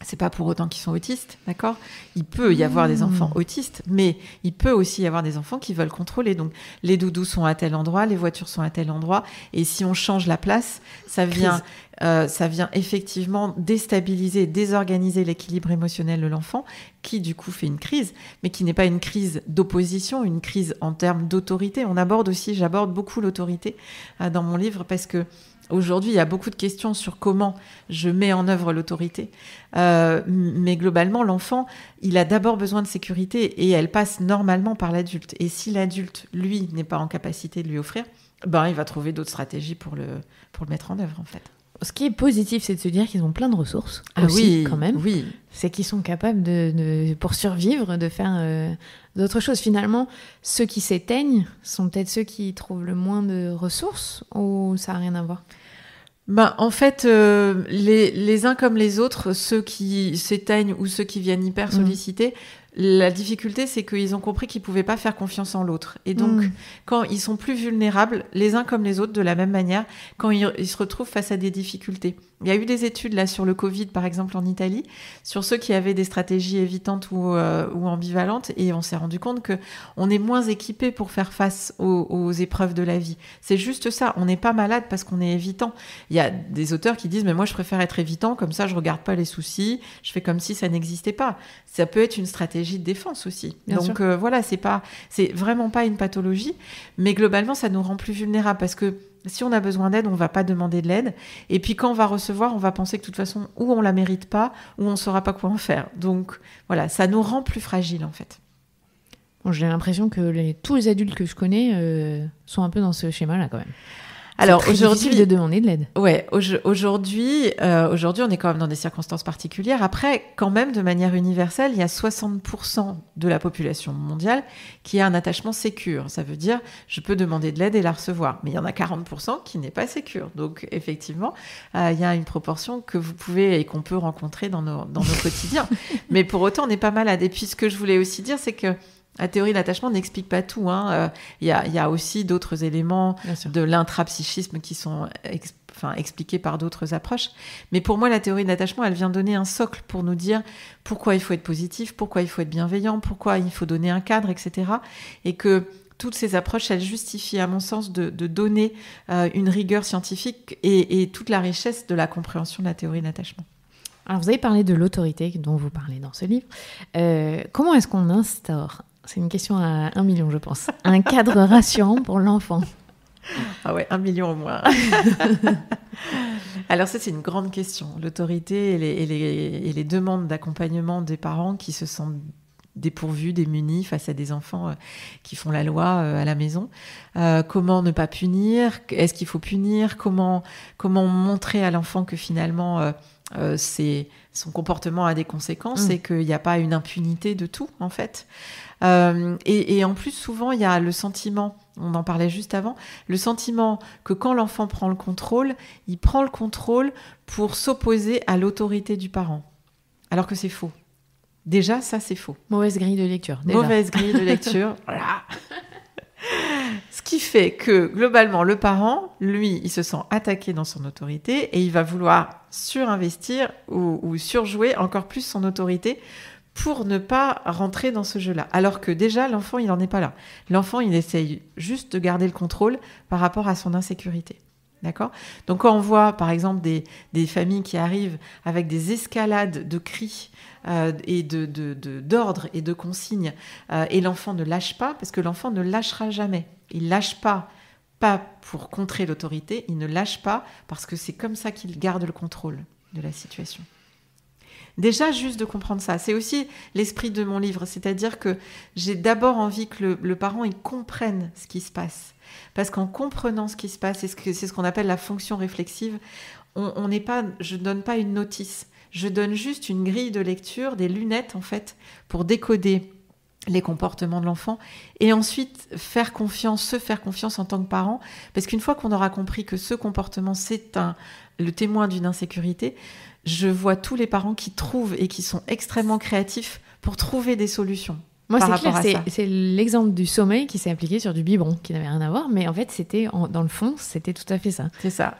C'est pas pour autant qu'ils sont autistes, d'accord ? Il peut y avoir des enfants autistes, mais il peut aussi y avoir des enfants qui veulent contrôler. Donc, les doudous sont à tel endroit, les voitures sont à tel endroit, et si on change la place, ça vient effectivement déstabiliser, désorganiser l'équilibre émotionnel de l'enfant, qui du coup fait une crise, mais qui n'est pas une crise d'opposition, une crise en termes d'autorité. J'aborde beaucoup l'autorité dans mon livre, parce que aujourd'hui, il y a beaucoup de questions sur comment je mets en œuvre l'autorité. Mais globalement, l'enfant, il a d'abord besoin de sécurité et elle passe normalement par l'adulte. Et si l'adulte, lui, n'est pas en capacité de lui offrir, il va trouver d'autres stratégies pour le mettre en œuvre, en fait. Ce qui est positif, c'est de se dire qu'ils ont plein de ressources aussi, quand même. Oui. C'est qu'ils sont capables, pour survivre, de faire d'autres choses. Finalement, ceux qui s'éteignent sont peut-être ceux qui trouvent le moins de ressources, ou ça n'a rien à voir ? En fait, les uns comme les autres, ceux qui s'éteignent ou ceux qui viennent hyper sollicités, la difficulté, c'est qu'ils ont compris qu'ils ne pouvaient pas faire confiance en l'autre. Et donc, quand ils sont plus vulnérables, les uns comme les autres, de la même manière, quand ils se retrouvent face à des difficultés. Il y a eu des études là sur le Covid, par exemple en Italie, sur ceux qui avaient des stratégies évitantes ou ambivalentes, et on s'est rendu compte qu'on est moins équipé pour faire face aux épreuves de la vie. C'est juste ça, on n'est pas malade parce qu'on est évitant. Il y a des auteurs qui disent « mais moi je préfère être évitant, comme ça je regarde pas les soucis, je fais comme si ça n'existait pas ». Ça peut être une stratégie de défense aussi. Bien Donc sûr. c'est vraiment pas une pathologie, mais globalement ça nous rend plus vulnérables, parce que si on a besoin d'aide, on ne va pas demander de l'aide. Et puis quand on va recevoir, on va penser que de toute façon, ou on ne la mérite pas, ou on ne saura pas quoi en faire. Donc voilà, ça nous rend plus fragiles en fait. Bon, j'ai l'impression que tous les adultes que je connais sont un peu dans ce schéma-là quand même. Alors c'est très difficile de demander de l'aide. Ouais, aujourd'hui, on est quand même dans des circonstances particulières. Après, quand même, de manière universelle, il y a 60% de la population mondiale qui a un attachement sécure. Ça veut dire, je peux demander de l'aide et la recevoir. Mais il y en a 40% qui n'est pas sécure. Donc, effectivement, il y a une proportion que vous pouvez et qu'on peut rencontrer dans nos quotidiens. Mais pour autant, on n'est pas malade. Et puis, ce que je voulais aussi dire, c'est que la théorie de l'attachement n'explique pas tout. Il y a aussi d'autres éléments de l'intrapsychisme qui sont expliqués par d'autres approches. Mais pour moi, la théorie de l'attachement, elle vient donner un socle pour nous dire pourquoi il faut être positif, pourquoi il faut être bienveillant, pourquoi il faut donner un cadre, etc. Et que toutes ces approches, elles justifient, à mon sens, de donner une rigueur scientifique et toute la richesse de la compréhension de la théorie de l'attachement. Alors, vous avez parlé de l'autorité dont vous parlez dans ce livre. Comment est-ce qu'on instaure, c'est une question à 1 million, je pense, un cadre rassurant pour l'enfant ? Ah ouais, 1 million au moins. Alors ça, c'est une grande question. L'autorité et les demandes d'accompagnement des parents qui se sentent dépourvus, démunis face à des enfants qui font la loi à la maison. Comment ne pas punir ? Est-ce qu'il faut punir ? Comment montrer à l'enfant que finalement son comportement a des conséquences et qu'il n'y a pas une impunité de tout, en fait. Et en plus, souvent, il y a le sentiment, on en parlait juste avant, le sentiment que quand l'enfant prend le contrôle, il prend le contrôle pour s'opposer à l'autorité du parent. Alors que c'est faux. Déjà, ça, c'est faux. Mauvaise grille de lecture. Déjà. Mauvaise grille de lecture. Voilà. Ce qui fait que, globalement, le parent, lui, il se sent attaqué dans son autorité et il va vouloir surinvestir ou surjouer encore plus son autorité pour ne pas rentrer dans ce jeu-là. Alors que déjà, l'enfant, il n'en est pas là. L'enfant, il essaye juste de garder le contrôle par rapport à son insécurité. D'accord ? Donc, quand on voit, par exemple, des familles qui arrivent avec des escalades de cris et d'ordres et de consignes, et l'enfant ne lâche pas, parce que l'enfant ne lâchera jamais. Il ne lâche pas pour contrer l'autorité, il ne lâche pas parce que c'est comme ça qu'il garde le contrôle de la situation. Déjà, juste de comprendre ça, c'est aussi l'esprit de mon livre, c'est-à-dire que j'ai d'abord envie que le parent il comprenne ce qui se passe. Parce qu'en comprenant ce qui se passe, c'est ce qu'on appelle la fonction réflexive, je ne donne pas une notice, je donne juste une grille de lecture, des lunettes en fait, pour décoder les comportements de l'enfant et ensuite se faire confiance en tant que parent, parce qu'une fois qu'on aura compris que ce comportement c'est le témoin d'une insécurité, je vois tous les parents qui trouvent et qui sont extrêmement créatifs pour trouver des solutions. Moi, par c'est rapport clair, à ça. c'est l'exemple du sommeil qui s'est appliqué sur du biberon, qui n'avait rien à voir, mais en fait, dans le fond, c'était tout à fait ça. C'est ça.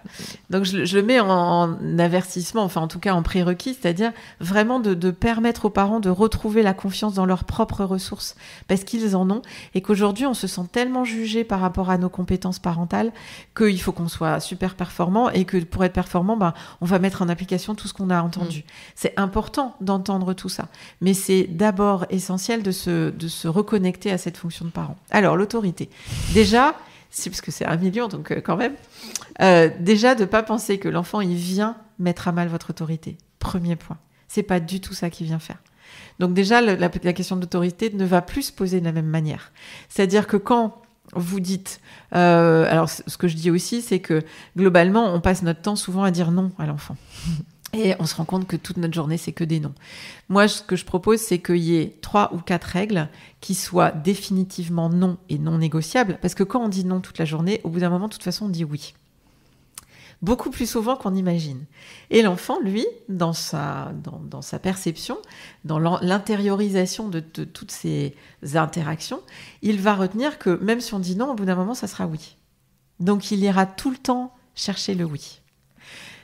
Donc, je le mets en avertissement, enfin, en tout cas, en prérequis, c'est-à-dire vraiment de permettre aux parents de retrouver la confiance dans leurs propres ressources, parce qu'ils en ont, et qu'aujourd'hui, on se sent tellement jugé par rapport à nos compétences parentales qu'il faut qu'on soit super performant, et que pour être performant, on va mettre en application tout ce qu'on a entendu. C'est important d'entendre tout ça, mais c'est d'abord essentiel de se reconnecter à cette fonction de parent. Alors, l'autorité. Déjà, parce que c'est 1 million, donc quand même, déjà de ne pas penser que l'enfant, il vient mettre à mal votre autorité. Premier point. C'est pas du tout ça qu'il vient faire. Donc déjà, la question d'autorité ne va plus se poser de la même manière. C'est-à-dire que quand vous dites... alors, ce que je dis aussi, c'est que globalement, on passe notre temps souvent à dire non à l'enfant. Et on se rend compte que toute notre journée, c'est que des noms. Moi, ce que je propose, c'est qu'il y ait 3 ou 4 règles qui soient définitivement non et non négociables. Parce que quand on dit non toute la journée, au bout d'un moment, de toute façon, on dit oui. Beaucoup plus souvent qu'on imagine. Et l'enfant, lui, dans sa perception, dans l'intériorisation de toutes ces interactions, il va retenir que même si on dit non, au bout d'un moment, ça sera oui. Donc, il ira tout le temps chercher le oui.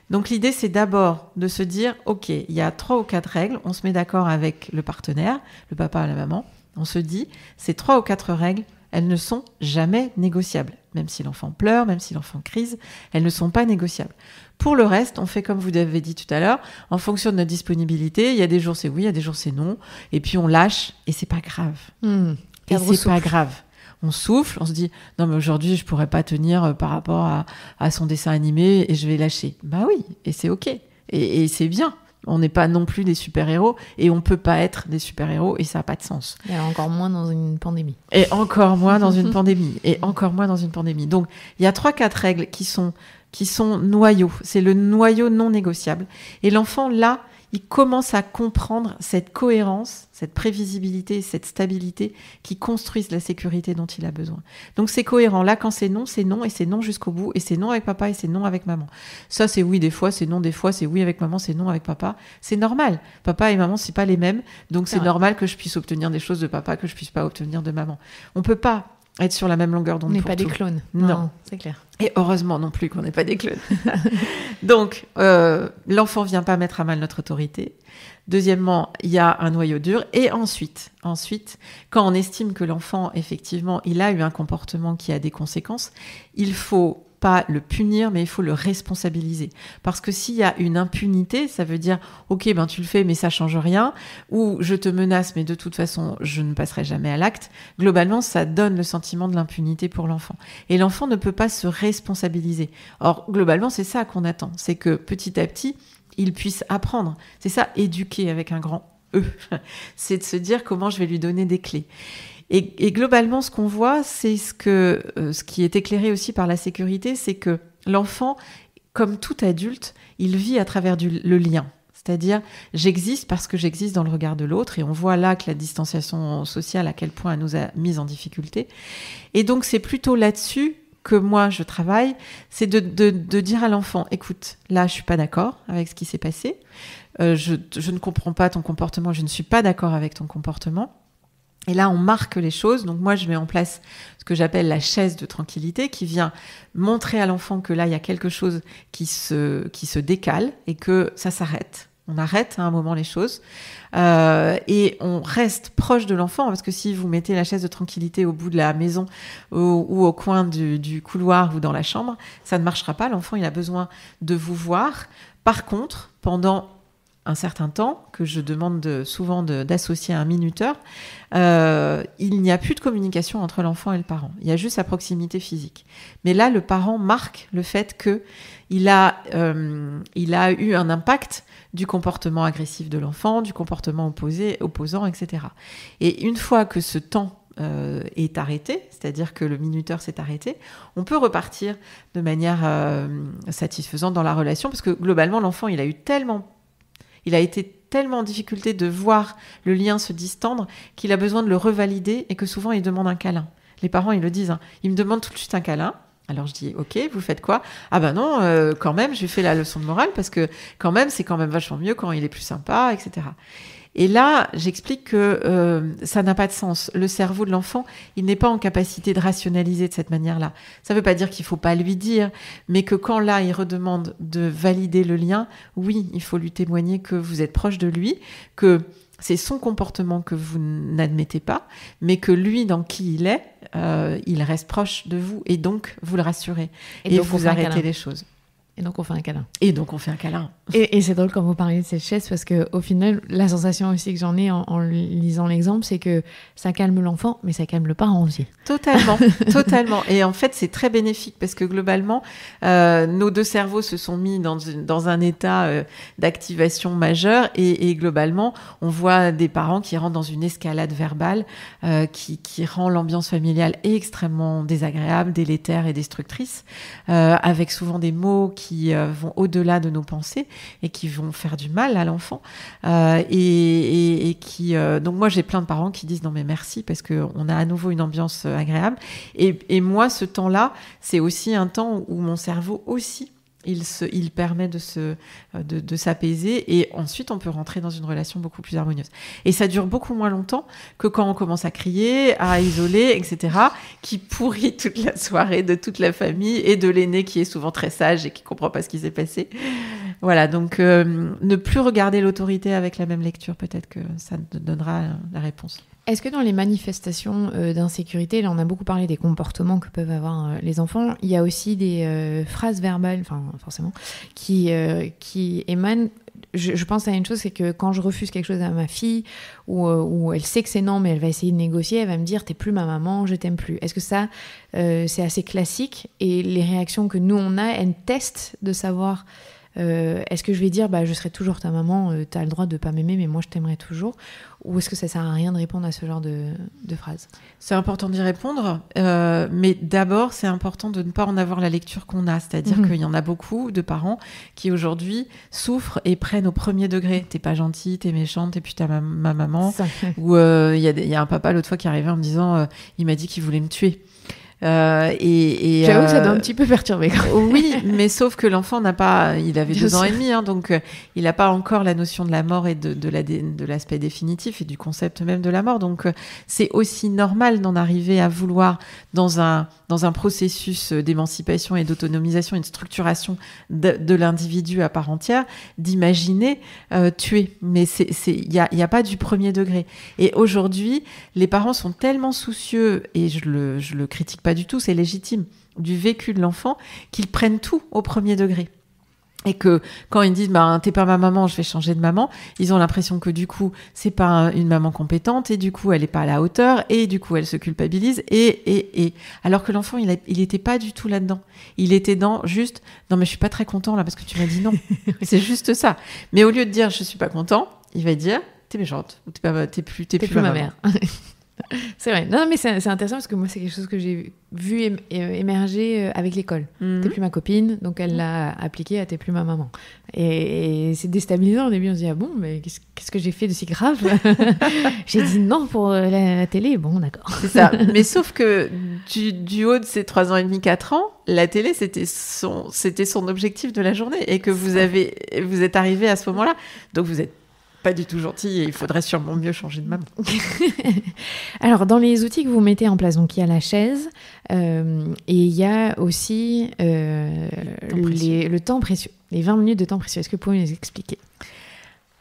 Donc l'idée, c'est d'abord de se dire, ok, il y a 3 ou 4 règles, on se met d'accord avec le partenaire, le papa et la maman, on se dit, ces 3 ou 4 règles, elles ne sont jamais négociables. Même si l'enfant pleure, même si l'enfant crise, elles ne sont pas négociables. Pour le reste, on fait comme vous avez dit tout à l'heure, en fonction de notre disponibilité, il y a des jours c'est oui, il y a des jours c'est non, et puis on lâche, et c'est pas grave. Et c'est pas grave. On souffle, on se dit non mais aujourd'hui je pourrais pas tenir par rapport à son dessin animé et je vais lâcher. Bah oui, et c'est ok, et c'est bien. On n'est pas non plus des super-héros et on peut pas être des super-héros et ça n'a pas de sens. Et encore moins dans une pandémie. Et encore moins dans une pandémie. Et encore moins dans une pandémie. Donc il y a 3-4 règles qui sont noyaux. C'est le noyau non négociable. Et l'enfant là, il commence à comprendre cette cohérence, cette prévisibilité, cette stabilité qui construisent la sécurité dont il a besoin. Donc c'est cohérent. Là, quand c'est non, et c'est non jusqu'au bout, et c'est non avec papa, et c'est non avec maman. Ça, c'est oui des fois, c'est non des fois, c'est oui avec maman, c'est non avec papa. C'est normal. Papa et maman, c'est pas les mêmes, donc c'est normal que je puisse obtenir des choses de papa que je puisse pas obtenir de maman. On peut pas être sur la même longueur d'onde. On n'est pas des clones. Non, c'est clair. Et heureusement non plus qu'on n'est pas des clones. Donc, l'enfant vient pas mettre à mal notre autorité. Deuxièmement, il y a un noyau dur. Et ensuite, quand on estime que l'enfant, effectivement, il a eu un comportement qui a des conséquences, il faut pas le punir, mais il faut le responsabiliser. Parce que s'il y a une impunité, ça veut dire « Ok, ben tu le fais, mais ça change rien » ou « Je te menace, mais de toute façon, je ne passerai jamais à l'acte ». Globalement, ça donne le sentiment de l'impunité pour l'enfant. Et l'enfant ne peut pas se responsabiliser. Or, globalement, c'est ça qu'on attend. C'est que petit à petit, il puisse apprendre. C'est ça, éduquer avec un grand E. C'est de se dire comment je vais lui donner des clés. Et globalement, ce qu'on voit, c'est ce qui est éclairé aussi par la sécurité, c'est que l'enfant, comme tout adulte, il vit à travers le lien. C'est-à-dire, j'existe parce que j'existe dans le regard de l'autre, et on voit là que la distanciation sociale, à quel point elle nous a mis en difficulté. Et donc, c'est plutôt là-dessus que moi, je travaille, c'est de dire à l'enfant, écoute, là, je suis pas d'accord avec ce qui s'est passé, je ne comprends pas ton comportement, je ne suis pas d'accord avec ton comportement. Et là, on marque les choses. Donc moi, je mets en place ce que j'appelle la chaise de tranquillité qui vient montrer à l'enfant que là, il y a quelque chose qui se décale et que ça s'arrête. On arrête à un moment les choses et on reste proche de l'enfant parce que si vous mettez la chaise de tranquillité au bout de la maison ou au coin du couloir ou dans la chambre, ça ne marchera pas. L'enfant, il a besoin de vous voir. Par contre, pendant un certain temps, que je demande souvent d'associer à un minuteur, il n'y a plus de communication entre l'enfant et le parent. Il y a juste sa proximité physique. Mais là, le parent marque le fait qu'il a eu un impact du comportement agressif de l'enfant, du comportement opposant, etc. Et une fois que ce temps est arrêté, c'est-à-dire que le minuteur s'est arrêté, on peut repartir de manière satisfaisante dans la relation, parce que globalement, l'enfant, il a été tellement en difficulté de voir le lien se distendre qu'il a besoin de le revalider et que souvent il demande un câlin. Les parents, ils le disent, hein. Ils me demandent tout de suite un câlin. Alors je dis, ok, vous faites quoi ? Ah ben non, quand même, je lui fais la leçon de morale parce que quand même, c'est quand même vachement mieux quand il est plus sympa, etc. Et là, j'explique que ça n'a pas de sens. Le cerveau de l'enfant, il n'est pas en capacité de rationaliser de cette manière-là. Ça ne veut pas dire qu'il ne faut pas lui dire, mais que quand là, il redemande de valider le lien, oui, il faut lui témoigner que vous êtes proche de lui, que c'est son comportement que vous n'admettez pas, mais que lui, dans qui il est, il reste proche de vous, et donc vous le rassurez. Et donc vous arrêtez les choses. Et donc on fait un câlin. Et c'est drôle quand vous parlez de cette chaise, parce qu'au final, la sensation aussi que j'en ai en lisant l'exemple, c'est que ça calme l'enfant, mais ça calme le parent aussi. Totalement. Et en fait, c'est très bénéfique, parce que globalement, nos deux cerveaux se sont mis dans un état d'activation majeure, et globalement, on voit des parents qui rentrent dans une escalade verbale qui rend l'ambiance familiale extrêmement désagréable, délétère et destructrice, avec souvent des mots qui vont au-delà de nos pensées et qui vont faire du mal à l'enfant. Et qui... donc moi, j'ai plein de parents qui disent « Non mais merci » parce qu'on a à nouveau une ambiance agréable. Et moi, ce temps-là, c'est aussi un temps où mon cerveau aussi, il permet de s'apaiser, et ensuite on peut rentrer dans une relation beaucoup plus harmonieuse. Et ça dure beaucoup moins longtemps que quand on commence à crier, à isoler, etc., qui pourrit toute la soirée de toute la famille et de l'aîné qui est souvent très sage et qui comprend pas ce qui s'est passé. Voilà, donc ne plus regarder l'autorité avec la même lecture, peut-être que ça te donnera la réponse. Est-ce que dans les manifestations d'insécurité, là on a beaucoup parlé des comportements que peuvent avoir les enfants, il y a aussi des phrases verbales, enfin forcément, qui émanent. Je pense à une chose, c'est que quand je refuse quelque chose à ma fille, ou elle sait que c'est non, mais elle va essayer de négocier, elle va me dire « t'es plus ma maman, je t'aime plus ». Est-ce que ça, c'est assez classique, et les réactions que nous on a, elles testent de savoir... est-ce que je vais dire je serai toujours ta maman, t'as le droit de pas m'aimer mais moi je t'aimerai toujours, ou est-ce que ça sert à rien de répondre à ce genre de phrase? C'est important d'y répondre, mais d'abord c'est important de ne pas en avoir la lecture qu'on a, c'est-à-dire qu'il y en a beaucoup de parents qui aujourd'hui souffrent et prennent au premier degré. T'es pas gentille, t'es méchante, et puis t'as ma maman. Ou il y a un papa l'autre fois qui arrivait en me disant il m'a dit qu'il voulait me tuer. J'avoue que ça doit un petit peu perturber. Oui, mais sauf que l'enfant il avait 2 ans et demi, donc il n'a pas encore la notion de la mort et de l'aspect définitif et du concept même de la mort. Donc c'est aussi normal d'en arriver à vouloir, dans un processus d'émancipation et d'autonomisation, une structuration de l'individu à part entière, d'imaginer tuer. Mais il y a pas du premier degré. Et aujourd'hui, les parents sont tellement soucieux, et je le critique pas du tout, c'est légitime, du vécu de l'enfant, qu'ils prennent tout au premier degré. Et que quand ils disent t'es pas ma maman, je vais changer de maman, ils ont l'impression que du coup c'est pas une maman compétente, et du coup elle est pas à la hauteur, et du coup elle se culpabilise, et alors que l'enfant il était pas du tout là-dedans. Il était dans juste non mais je suis pas très content là parce que tu m'as dit non. C'est juste ça. Mais au lieu de dire je suis pas content, il va dire t'es méchante, ou t'es plus ma mère. C'est vrai. Non, mais c'est intéressant parce que moi, c'est quelque chose que j'ai vu émerger avec l'école. T'es plus ma copine, donc elle l'a appliqué à t'es plus ma maman. Et c'est déstabilisant. Au début, on se dit ah bon, mais qu'est-ce que j'ai fait de si grave? J'ai dit non pour la télé. Bon, d'accord. C'est ça. Mais sauf que du haut de ses 3 ans et demi, 4 ans, la télé, c'était son objectif de la journée, et que vous êtes arrivé à ce moment-là. Donc vous êtes pas du tout gentil, et il faudrait sûrement mieux changer de maman. Alors, dans les outils que vous mettez en place, donc il y a la chaise, et il y a aussi le temps précieux, les 20 minutes de temps précieux. Est-ce que vous pouvez nous expliquer ?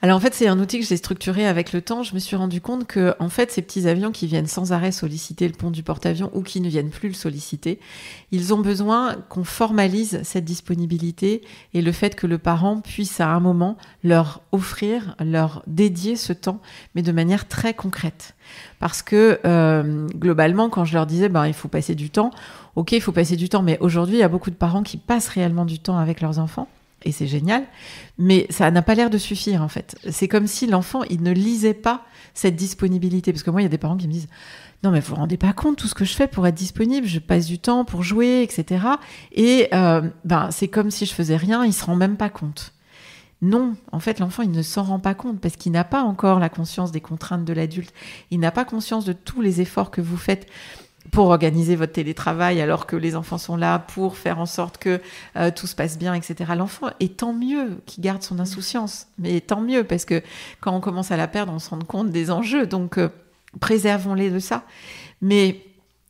Alors en fait, c'est un outil que j'ai structuré avec le temps. Je me suis rendu compte que en fait, ces petits avions qui viennent sans arrêt solliciter le pont du porte-avions, ou qui ne viennent plus le solliciter, ils ont besoin qu'on formalise cette disponibilité, et le fait que le parent puisse à un moment leur offrir, leur dédier ce temps, mais de manière très concrète. Parce que globalement, quand je leur disais il faut passer du temps, ok, il faut passer du temps, mais aujourd'hui, il y a beaucoup de parents qui passent réellement du temps avec leurs enfants. Et c'est génial, mais ça n'a pas l'air de suffire en fait. C'est comme si l'enfant, il ne lisait pas cette disponibilité. Parce que moi, il y a des parents qui me disent « Non mais vous vous rendez pas compte tout ce que je fais pour être disponible, je passe du temps pour jouer, etc. » Et c'est comme si je faisais rien, il se rend même pas compte. Non, en fait, l'enfant, il ne s'en rend pas compte parce qu'il n'a pas encore la conscience des contraintes de l'adulte. Il n'a pas conscience de tous les efforts que vous faites pour organiser votre télétravail alors que les enfants sont là, pour faire en sorte que tout se passe bien, etc. L'enfant, et tant mieux qu'il garde son insouciance, mais tant mieux, parce que quand on commence à la perdre, on se rend compte des enjeux, donc préservons-les de ça. Mais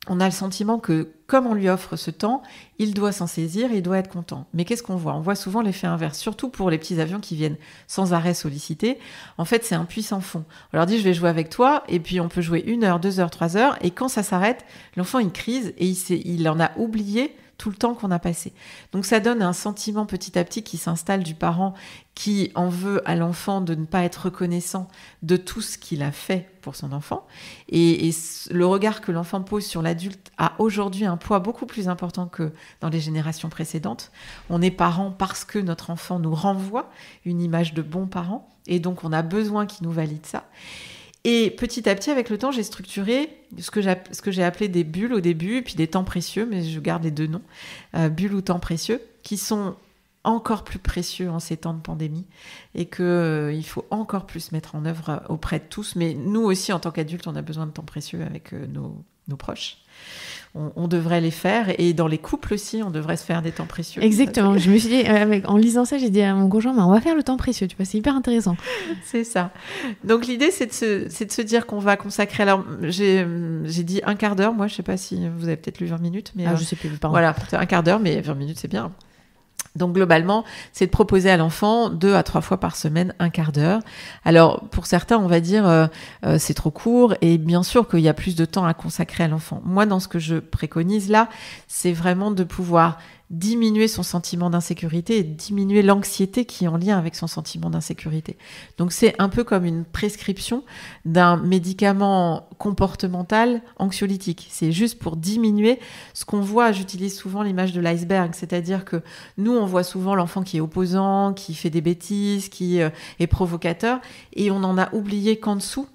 on a le sentiment que, comme on lui offre ce temps, il doit s'en saisir et il doit être content. Mais qu'est-ce qu'on voit ? On voit souvent l'effet inverse, surtout pour les petits avions qui viennent sans arrêt solliciter. En fait, c'est un puits sans fond. On leur dit, je vais jouer avec toi, et puis on peut jouer 1 heure, 2 heures, 3 heures, et quand ça s'arrête, l'enfant, il crise, et il en a oublié tout le temps qu'on a passé. Donc ça donne un sentiment petit à petit qui s'installe du parent qui en veut à l'enfant de ne pas être reconnaissant de tout ce qu'il a fait pour son enfant. Et le regard que l'enfant pose sur l'adulte a aujourd'hui un poids beaucoup plus important que dans les générations précédentes. On est parents parce que notre enfant nous renvoie une image de bon parent, et donc on a besoin qu'il nous valide ça. Et petit à petit, avec le temps, j'ai structuré ce que j'ai appelé des bulles au début, et puis des temps précieux, mais je garde les 2 noms, bulles ou temps précieux, qui sont encore plus précieux en ces temps de pandémie, et qu'il faut encore plus mettre en œuvre auprès de tous. Mais nous aussi, en tant qu'adultes, on a besoin de temps précieux avec nos proches. On devrait les faire, et dans les couples aussi, on devrait se faire des temps précieux. Exactement. Je me suis dit, en lisant ça, j'ai dit à mon conjoint, on va faire le temps précieux, tu vois, c'est hyper intéressant. C'est ça. Donc l'idée, c'est de se dire qu'on va consacrer. Alors j'ai dit 1 quart d'heure. Moi, je sais pas si vous avez peut-être lu 20 minutes, mais je sais plus. Pardon. Voilà, 1 quart d'heure, mais 20 minutes, c'est bien. Donc globalement, c'est de proposer à l'enfant 2 à 3 fois par semaine 1 quart d'heure. Alors pour certains, on va dire c'est trop court, et bien sûr qu'il y a plus de temps à consacrer à l'enfant. Moi, dans ce que je préconise là, c'est vraiment de pouvoir diminuer son sentiment d'insécurité et diminuer l'anxiété qui est en lien avec son sentiment d'insécurité. Donc c'est un peu comme une prescription d'un médicament comportemental anxiolytique. C'est juste pour diminuer ce qu'on voit. J'utilise souvent l'image de l'iceberg, c'est-à-dire que nous, on voit souvent l'enfant qui est opposant, qui fait des bêtises, qui est provocateur, et on en a oublié qu'en dessous,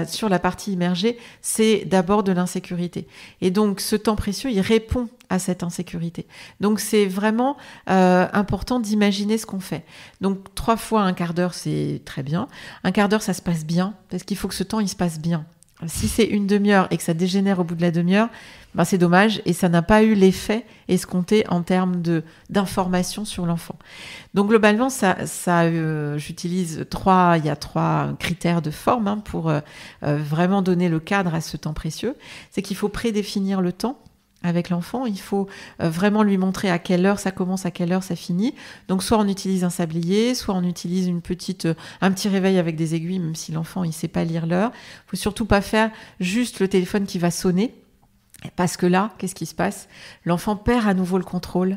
sur la partie immergée, c'est d'abord de l'insécurité. Et donc, ce temps précieux, il répond à cette insécurité. Donc, c'est vraiment important d'imaginer ce qu'on fait. Donc, 3 fois 1 quart d'heure, c'est très bien. 1 quart d'heure, ça se passe bien, parce qu'il faut que ce temps, il se passe bien. Si c'est 1 demi-heure et que ça dégénère au bout de la demi-heure, ben c'est dommage, et ça n'a pas eu l'effet escompté en termes d'information sur l'enfant. Donc globalement, j'utilise il y a 3 critères de forme pour vraiment donner le cadre à ce temps précieux. C'est qu'il faut prédéfinir le temps avec l'enfant, il faut vraiment lui montrer à quelle heure ça commence, à quelle heure ça finit. Donc soit on utilise un sablier, soit on utilise un petit réveil avec des aiguilles, même si l'enfant il sait pas lire l'heure. Il faut surtout pas faire juste le téléphone qui va sonner, parce que là, qu'est-ce qui se passe ? L'enfant perd à nouveau le contrôle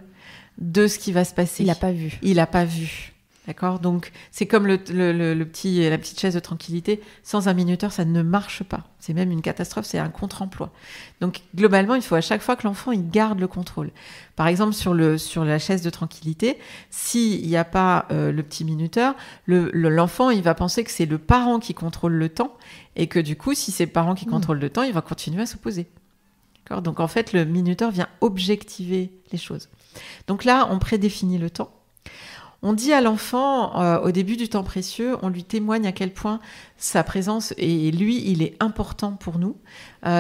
de ce qui va se passer. Il n'a pas vu. Il n'a pas vu. D'accord ? Donc, c'est comme la petite chaise de tranquillité. Sans un minuteur, ça ne marche pas. C'est même une catastrophe, c'est un contre-emploi. Donc, globalement, il faut à chaque fois que l'enfant, il garde le contrôle. Par exemple, sur la chaise de tranquillité, s'il n'y a pas le petit minuteur, l'enfant, il va penser que c'est le parent qui contrôle le temps, et que du coup, si c'est le parent qui contrôle le temps, il va continuer à s'opposer. D'accord ? Donc, en fait, le minuteur vient objectiver les choses. Donc là, on prédéfinit le temps. On dit à l'enfant, au début du temps précieux, on lui témoigne à quel point sa présence, et lui, il est important pour nous,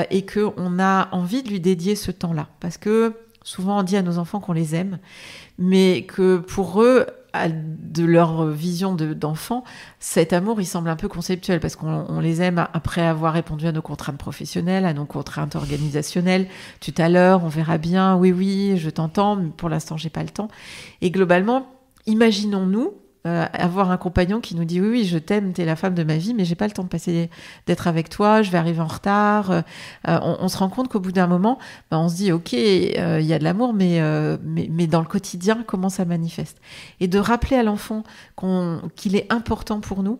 et qu'on a envie de lui dédier ce temps-là. Parce que souvent, on dit à nos enfants qu'on les aime, mais que pour eux, de leur vision d'enfant, cet amour, il semble un peu conceptuel, parce qu'on les aime après avoir répondu à nos contraintes professionnelles, à nos contraintes organisationnelles. Tout à l'heure, on verra bien, oui, je t'entends, mais pour l'instant, j'ai pas le temps. Et globalement, imaginons-nous avoir un compagnon qui nous dit oui, je t'aime, t'es la femme de ma vie, mais j'ai pas le temps d'être avec toi, je vais arriver en retard. On se rend compte qu'au bout d'un moment, on se dit ok, il y a de l'amour, mais dans le quotidien, comment ça manifeste ? Et de rappeler à l'enfant qu'il est important pour nous,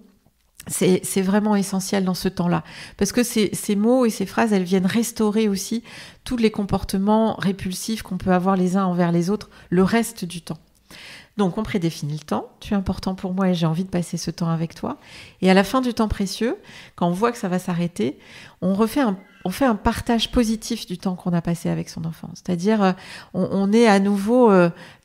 c'est vraiment essentiel dans ce temps-là. Parce que ces mots et ces phrases, elles viennent restaurer aussi tous les comportements répulsifs qu'on peut avoir les uns envers les autres le reste du temps. Donc, on prédéfinit le temps. Tu es important pour moi et j'ai envie de passer ce temps avec toi. Et à la fin du temps précieux, quand on voit que ça va s'arrêter, on refait on fait un partage positif du temps qu'on a passé avec son enfant. C'est-à-dire, on est à nouveau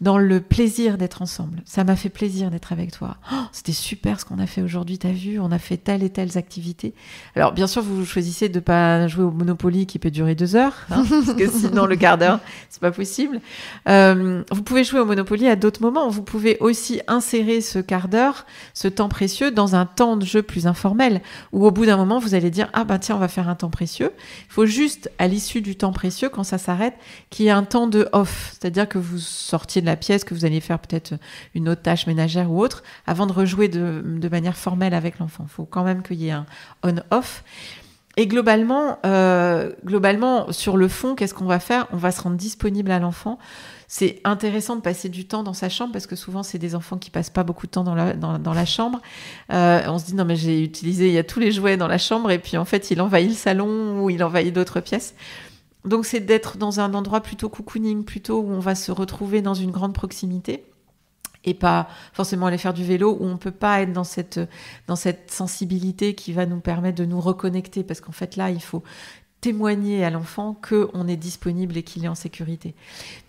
dans le plaisir d'être ensemble. Ça m'a fait plaisir d'être avec toi. Oh, c'était super ce qu'on a fait aujourd'hui, t'as vu, on a fait telle et telle activité. Alors, bien sûr, vous choisissez de pas jouer au Monopoly qui peut durer 2 heures, parce que sinon, le quart d'heure, c'est pas possible. Vous pouvez jouer au Monopoly à d'autres moments. Vous pouvez aussi insérer ce quart d'heure, ce temps précieux, dans un temps de jeu plus informel, où au bout d'un moment, vous allez dire « Ah ben tiens, on va faire un temps précieux ». Il faut juste, à l'issue du temps précieux, quand ça s'arrête, qu'il y ait un temps de off, c'est-à-dire que vous sortiez de la pièce, que vous alliez faire peut-être une autre tâche ménagère ou autre, avant de rejouer de manière formelle avec l'enfant. Il faut quand même qu'il y ait un on-off. Et globalement, sur le fond, qu'est-ce qu'on va faire ? On va se rendre disponible à l'enfant. C'est intéressant de passer du temps dans sa chambre parce que souvent, c'est des enfants qui passent pas beaucoup de temps dans la chambre. On se dit, non, mais il y a tous les jouets dans la chambre et puis en fait, il envahit le salon ou il envahit d'autres pièces. Donc, c'est d'être dans un endroit plutôt cocooning, plutôt où on va se retrouver dans une grande proximité. Et pas forcément aller faire du vélo où on peut pas être dans cette sensibilité qui va nous permettre de nous reconnecter parce qu'en fait là il faut témoigner à l'enfant qu'on est disponible et qu'il est en sécurité.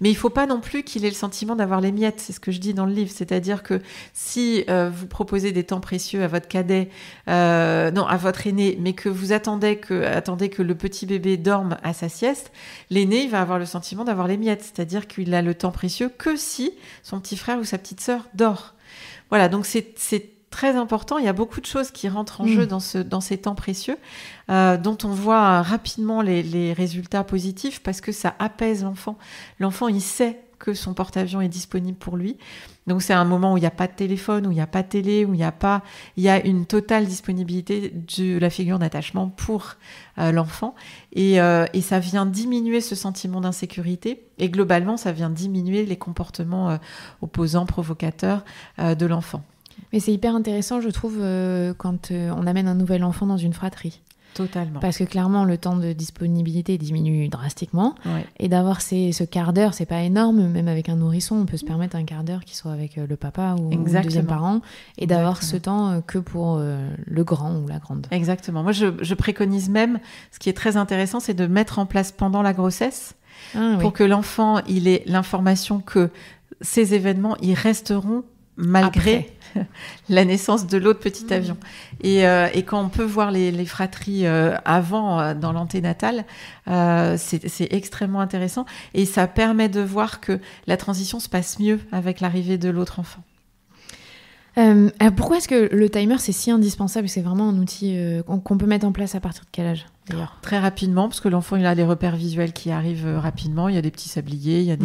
Mais il faut pas non plus qu'il ait le sentiment d'avoir les miettes, c'est ce que je dis dans le livre, c'est-à-dire que si vous proposez des temps précieux à votre cadet, à votre aîné, mais que vous attendez que le petit bébé dorme à sa sieste, l'aîné il va avoir le sentiment d'avoir les miettes, c'est-à-dire qu'il a le temps précieux que si son petit frère ou sa petite sœur dort. Voilà, donc c'est très important. Il y a beaucoup de choses qui rentrent en jeu dans ces temps précieux, dont on voit rapidement les résultats positifs parce que ça apaise l'enfant. L'enfant, il sait que son porte-avions est disponible pour lui. Donc, c'est un moment où il n'y a pas de téléphone, où il n'y a pas de télé, où il y a une totale disponibilité de la figure d'attachement pour l'enfant. Et ça vient diminuer ce sentiment d'insécurité. Et globalement, ça vient diminuer les comportements opposants, provocateurs de l'enfant. Mais c'est hyper intéressant, je trouve, quand on amène un nouvel enfant dans une fratrie. Totalement. Parce que clairement, le temps de disponibilité diminue drastiquement. Ouais. Et d'avoir ce quart d'heure, c'est pas énorme. Même avec un nourrisson, on peut se permettre un quart d'heure qui soit avec le papa ou le deuxième parent. Et d'avoir ce temps que pour le grand ou la grande. Exactement. Moi, je préconise même, ce qui est très intéressant, c'est de mettre en place pendant la grossesse pour que l'enfant, il ait l'information que ces événements, ils resteront malgré la naissance de l'autre petit avion. Et quand on peut voir les fratries avant, dans l'anténatal, c'est extrêmement intéressant. Et ça permet de voir que la transition se passe mieux avec l'arrivée de l'autre enfant. Pourquoi est-ce que le timer, c'est si indispensable ? C'est vraiment un outil qu'on peut mettre en place à partir de quel âge, d'ailleurs ? Très rapidement, parce que l'enfant, il a des repères visuels qui arrivent rapidement. Il y a des petits sabliers, il y a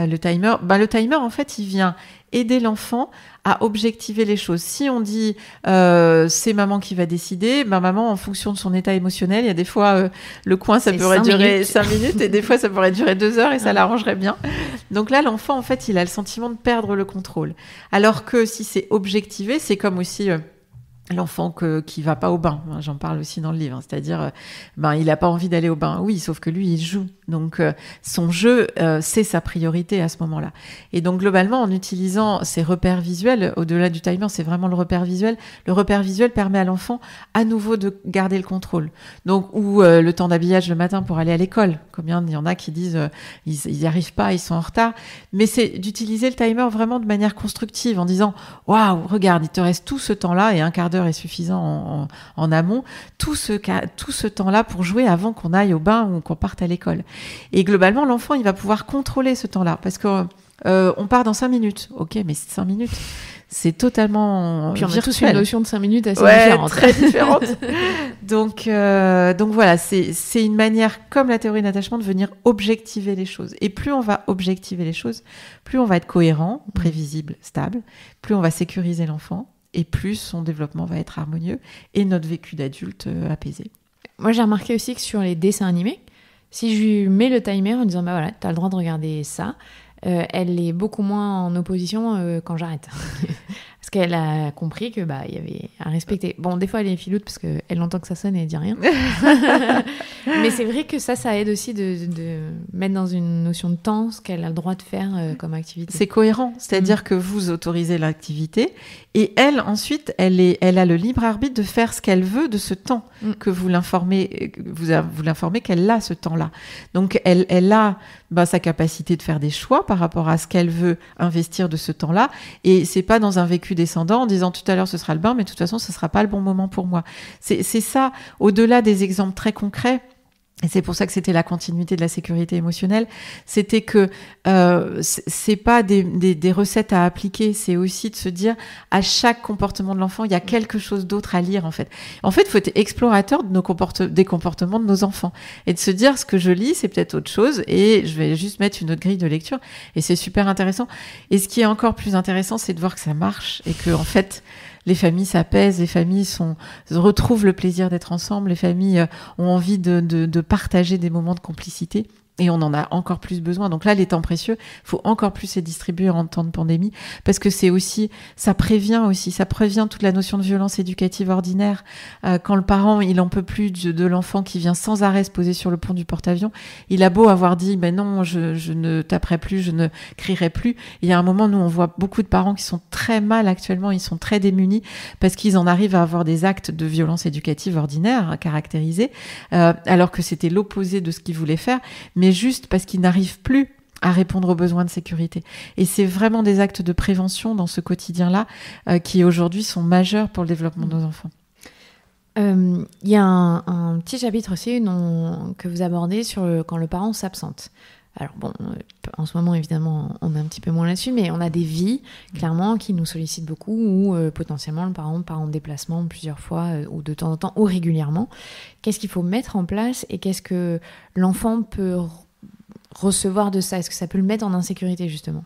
le timer. Le timer, en fait, il vient aider l'enfant à objectiver les choses. Si on dit c'est maman qui va décider, maman, en fonction de son état émotionnel, il y a des fois le coin, ça pourrait durer 5 minutes et des fois, ça pourrait durer 2 heures et ça l'arrangerait bien. Donc là, l'enfant, en fait, il a le sentiment de perdre le contrôle. Alors que si c'est objectivé, c'est comme aussi... l'enfant qui va pas au bain, j'en parle aussi dans le livre, c'est-à-dire il a pas envie d'aller au bain, oui, sauf que lui il joue, donc son jeu c'est sa priorité à ce moment-là. Et donc globalement en utilisant ces repères visuels, au-delà du timer, c'est vraiment le repère visuel. Le repère visuel permet à l'enfant à nouveau de garder le contrôle. Donc ou le temps d'habillage le matin pour aller à l'école. Combien il y en a qui disent ils y arrivent pas, ils sont en retard. Mais c'est d'utiliser le timer vraiment de manière constructive en disant waouh, regarde, il te reste tout ce temps-là et un quart d'heure est suffisant en amont, tout ce temps-là pour jouer avant qu'on aille au bain ou qu'on parte à l'école. Et globalement, l'enfant, il va pouvoir contrôler ce temps-là parce que on part dans 5 minutes. Ok, mais 5 minutes, c'est totalement Puis on virtuel. a tous une notion de 5 minutes assez différente. Très différente. Donc voilà, c'est une manière, comme la théorie d'attachement, de venir objectiver les choses. Et plus on va objectiver les choses, plus on va être cohérent, prévisible, stable, plus on va sécuriser l'enfant, et plus son développement va être harmonieux et notre vécu d'adulte apaisé. Moi, j'ai remarqué aussi que sur les dessins animés, si je lui mets le timer en disant voilà, t'as le droit de regarder ça, elle est beaucoup moins en opposition quand j'arrête. Parce qu'elle a compris que il y avait à respecter. Bon, des fois, elle est filoute parce qu'elle entend que ça sonne et elle dit rien. Mais c'est vrai que ça aide aussi de mettre dans une notion de temps ce qu'elle a le droit de faire comme activité. C'est cohérent, c'est-à-dire que vous autorisez l'activité et elle, ensuite, elle a le libre arbitre de faire ce qu'elle veut de ce temps que vous l'informez qu'elle a ce temps-là. Donc, elle a sa capacité de faire des choix par rapport à ce qu'elle veut investir de ce temps-là. Et c'est pas dans un vécu descendant en disant tout à l'heure ce sera le bain, mais de toute façon ce sera pas le bon moment pour moi. C'est ça, au-delà des exemples très concrets. Et c'est pour ça que c'était la continuité de la sécurité émotionnelle. C'était que c'est pas des recettes à appliquer, c'est aussi de se dire à chaque comportement de l'enfant, il y a quelque chose d'autre à lire en fait. En fait, il faut être explorateur des comportements de nos enfants et de se dire ce que je lis, c'est peut-être autre chose et je vais juste mettre une autre grille de lecture. Et c'est super intéressant. Et ce qui est encore plus intéressant, c'est de voir que ça marche et que en fait les familles s'apaisent, les familles retrouvent le plaisir d'être ensemble, les familles ont envie de partager des moments de complicité. Et on en a encore plus besoin. Donc là, les temps précieux, il faut encore plus les distribuer en temps de pandémie parce que ça prévient toute la notion de violence éducative ordinaire. Quand le parent, il en peut plus de l'enfant qui vient sans arrêt se poser sur le pont du porte-avions, il a beau avoir dit, non, je ne taperai plus, je ne crierai plus. Il y a un moment, nous, on voit beaucoup de parents qui sont très mal actuellement, ils sont très démunis parce qu'ils en arrivent à avoir des actes de violence éducative ordinaire caractérisés, alors que c'était l'opposé de ce qu'ils voulaient faire. Mais juste parce qu'ils n'arrivent plus à répondre aux besoins de sécurité. Et c'est vraiment des actes de prévention dans ce quotidien-là qui aujourd'hui sont majeurs pour le développement de nos enfants. Il y a un petit chapitre aussi que vous abordez sur quand le parent s'absente. Alors bon, en ce moment évidemment on est un petit peu moins là-dessus, mais on a des vies clairement qui nous sollicitent beaucoup où potentiellement le parent part en déplacement plusieurs fois ou de temps en temps ou régulièrement. Qu'est-ce qu'il faut mettre en place et qu'est-ce que l'enfant peut recevoir de ça? Est-ce que ça peut le mettre en insécurité justement?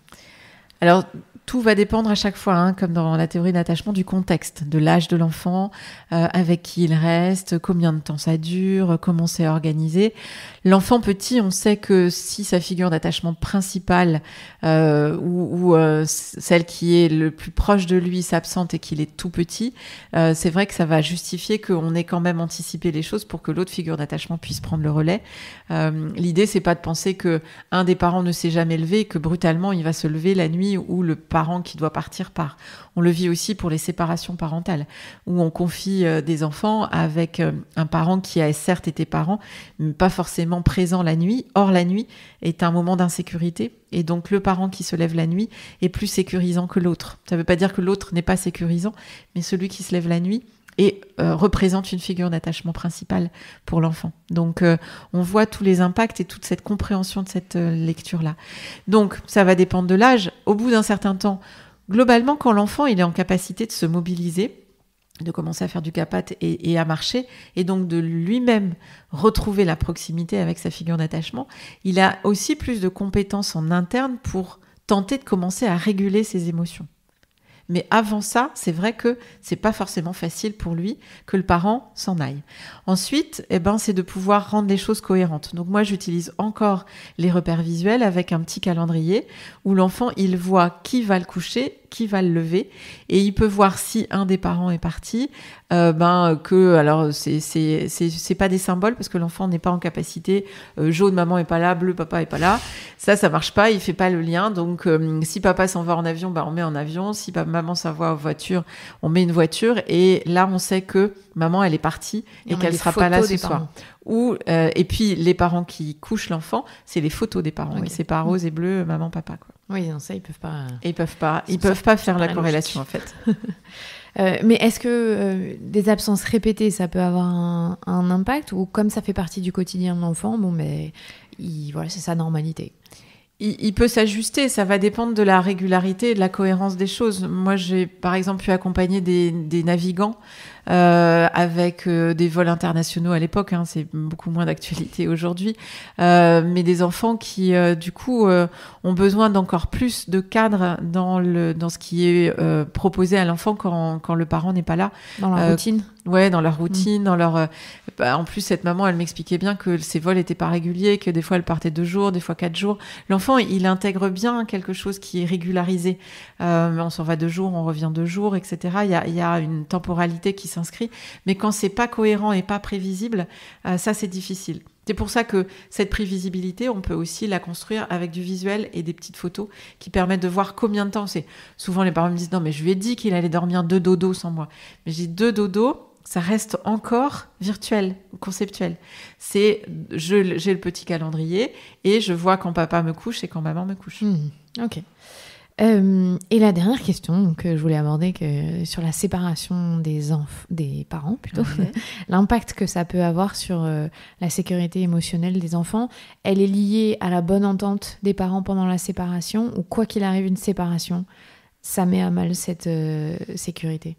Alors, tout va dépendre à chaque fois, comme dans la théorie d'attachement, du contexte, de l'âge de l'enfant, avec qui il reste, combien de temps ça dure, comment c'est organisé. L'enfant petit, on sait que si sa figure d'attachement principale ou celle qui est le plus proche de lui s'absente et qu'il est tout petit, c'est vrai que ça va justifier qu'on ait quand même anticipé les choses pour que l'autre figure d'attachement puisse prendre le relais. L'idée, c'est pas de penser que un des parents ne s'est jamais levé et que brutalement il va se lever la nuit où le parent qui doit partir part. On le vit aussi pour les séparations parentales, où on confie des enfants avec un parent qui a certes été parent, mais pas forcément présent la nuit. Or, la nuit est un moment d'insécurité, et donc le parent qui se lève la nuit est plus sécurisant que l'autre. Ça ne veut pas dire que l'autre n'est pas sécurisant, mais celui qui se lève la nuit représente une figure d'attachement principale pour l'enfant. Donc, on voit tous les impacts et toute cette compréhension de cette lecture-là. Donc, ça va dépendre de l'âge. Au bout d'un certain temps, globalement, quand l'enfant il est en capacité de se mobiliser, de commencer à faire du capat et à marcher, et donc de lui-même retrouver la proximité avec sa figure d'attachement, il a aussi plus de compétences en interne pour tenter de commencer à réguler ses émotions. Mais avant ça, c'est vrai que c'est pas forcément facile pour lui que le parent s'en aille. Ensuite, c'est de pouvoir rendre les choses cohérentes. Donc moi, j'utilise encore les repères visuels avec un petit calendrier où l'enfant, il voit qui va le coucher, qui va le lever, et il peut voir si un des parents est parti, alors c'est pas des symboles parce que l'enfant n'est pas en capacité, jaune maman est pas là, bleu papa est pas là, ça marche pas, il fait pas le lien. Donc si papa s'en va en avion, on met en avion, si maman s'en va en voiture, on met une voiture, et là on sait que maman elle est partie et qu'elle sera pas là ce soir. Et puis les parents qui couchent l'enfant, c'est les photos des parents, et c'est pas rose et bleu maman papa quoi. Oui, non, ça ils peuvent pas. Ils peuvent pas faire la corrélation en fait. Mais est-ce que des absences répétées, ça peut avoir un impact, ou comme ça fait partie du quotidien de l'enfant, c'est sa normalité? Il peut s'ajuster, ça va dépendre de la régularité et de la cohérence des choses. Moi, j'ai par exemple pu accompagner des navigants avec des vols internationaux à l'époque, hein, c'est beaucoup moins d'actualité aujourd'hui, mais des enfants qui, du coup, ont besoin d'encore plus de cadre dans ce qui est proposé à l'enfant quand le parent n'est pas là. Dans la routine. Ouais, dans leur routine, dans leur. En plus, cette maman, elle m'expliquait bien que ces vols n'étaient pas réguliers, que des fois elle partait 2 jours, des fois 4 jours. L'enfant, il intègre bien quelque chose qui est régularisé. On s'en va 2 jours, on revient 2 jours, etc. Il y a une temporalité qui s'inscrit. Mais quand c'est pas cohérent et pas prévisible, ça c'est difficile. C'est pour ça que cette prévisibilité, on peut aussi la construire avec du visuel et des petites photos qui permettent de voir combien de temps c'est. Souvent, les parents me disent « Non, mais je lui ai dit qu'il allait dormir 2 dodos sans moi. » Mais j'ai 2 dodos, ça reste encore virtuel, conceptuel. C'est j'ai le petit calendrier et je vois quand papa me couche et quand maman me couche. Ok. Et la dernière question que je voulais aborder sur la séparation des parents, plutôt, l'impact que ça peut avoir sur la sécurité émotionnelle des enfants, elle est liée à la bonne entente des parents pendant la séparation, ou quoi qu'il arrive, une séparation, ça met à mal cette sécurité?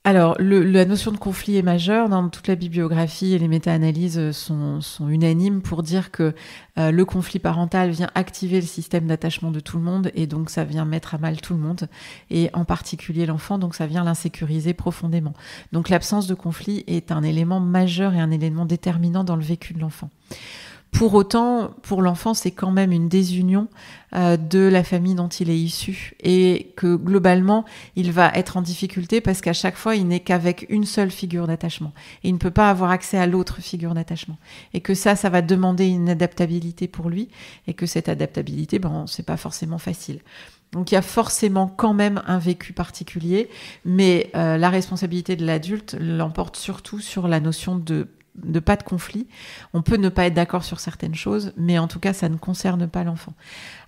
Alors, la notion de conflit est majeure. Dans toute la bibliographie et les méta-analyses sont unanimes pour dire que le conflit parental vient activer le système d'attachement de tout le monde et donc ça vient mettre à mal tout le monde, et en particulier l'enfant, donc ça vient l'insécuriser profondément. Donc l'absence de conflit est un élément majeur et un élément déterminant dans le vécu de l'enfant. Pour autant, pour l'enfant, c'est quand même une désunion de la famille dont il est issu, et que globalement, il va être en difficulté parce qu'à chaque fois, il n'est qu'avec une seule figure d'attachement et il ne peut pas avoir accès à l'autre figure d'attachement, et que ça va demander une adaptabilité pour lui, et que cette adaptabilité, c'est pas forcément facile. Donc il y a forcément quand même un vécu particulier, mais la responsabilité de l'adulte l'emporte surtout sur la notion de pas de conflit. On peut ne pas être d'accord sur certaines choses, mais en tout cas, ça ne concerne pas l'enfant.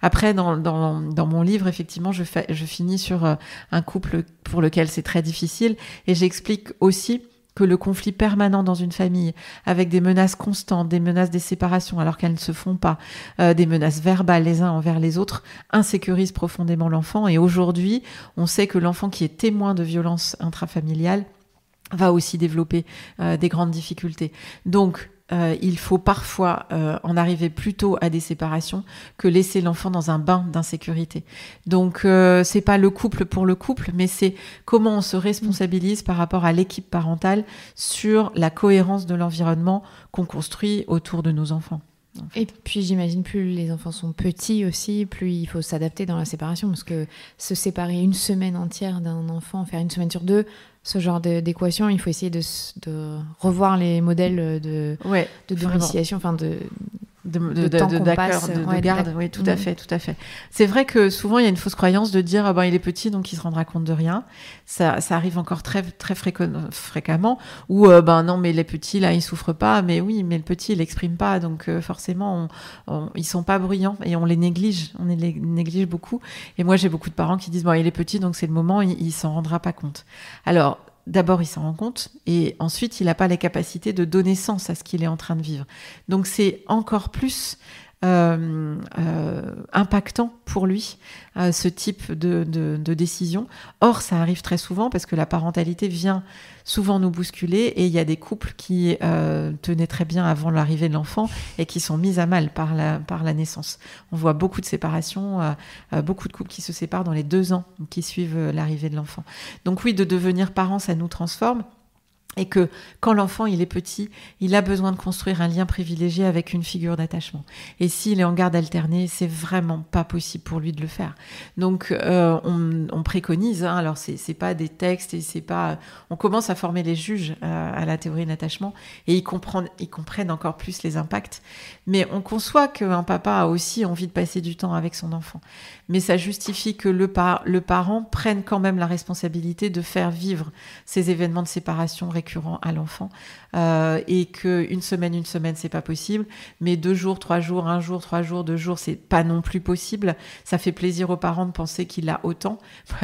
Après, dans mon livre, effectivement, je finis sur un couple pour lequel c'est très difficile, et j'explique aussi que le conflit permanent dans une famille, avec des menaces constantes, des menaces des séparations alors qu'elles ne se font pas, des menaces verbales les uns envers les autres, insécurise profondément l'enfant. Et aujourd'hui, on sait que l'enfant qui est témoin de violences intrafamiliales va aussi développer des grandes difficultés. Donc, il faut parfois en arriver plutôt à des séparations que laisser l'enfant dans un bain d'insécurité. Donc, c'est pas le couple pour le couple, mais c'est comment on se responsabilise par rapport à l'équipe parentale sur la cohérence de l'environnement qu'on construit autour de nos enfants. En fait. Et puis j'imagine plus les enfants sont petits aussi, plus il faut s'adapter dans la séparation, parce que se séparer une semaine entière d'un enfant, faire une semaine sur 2, ce genre d'équation, il faut essayer de revoir les modèles de domiciliation, enfin de temps qu'on passe. De garde, oui, tout à fait, tout à fait. C'est vrai que souvent, il y a une fausse croyance de dire il est petit, donc il se rendra compte de rien. Ça arrive encore très, très fréquemment, ou non, mais les petits, là, ils souffrent pas. Mais oui, mais le petit, il l'exprime pas, donc forcément, ils sont pas bruyants et on les néglige beaucoup. Et moi, j'ai beaucoup de parents qui disent il est petit, donc c'est le moment, il s'en rendra pas compte. Alors, d'abord, il s'en rend compte, et ensuite, il n'a pas les capacités de donner sens à ce qu'il est en train de vivre. Donc, c'est encore plus impactant pour lui, ce type de décision. Or, ça arrive très souvent parce que la parentalité vient souvent nous bousculer, et il y a des couples qui tenaient très bien avant l'arrivée de l'enfant et qui sont mis à mal par la naissance. On voit beaucoup de séparations, beaucoup de couples qui se séparent dans les 2 ans qui suivent l'arrivée de l'enfant. Donc oui, de devenir parent, ça nous transforme. Et que quand l'enfant il est petit, il a besoin de construire un lien privilégié avec une figure d'attachement. Et s'il est en garde alternée, c'est vraiment pas possible pour lui de le faire. Donc on préconise, alors c'est pas des textes, et c'est pas, on commence à former les juges à la théorie de l'attachement, et ils comprennent encore plus les impacts. Mais on conçoit qu'un papa a aussi envie de passer du temps avec son enfant. Mais ça justifie que le parent prenne quand même la responsabilité de faire vivre ces événements de séparation récurrents à l'enfant, et qu'une semaine, c'est pas possible, mais 2 jours, 3 jours, 1 jour, 3 jours, 2 jours, c'est pas non plus possible. Ça fait plaisir aux parents de penser qu'il a autant.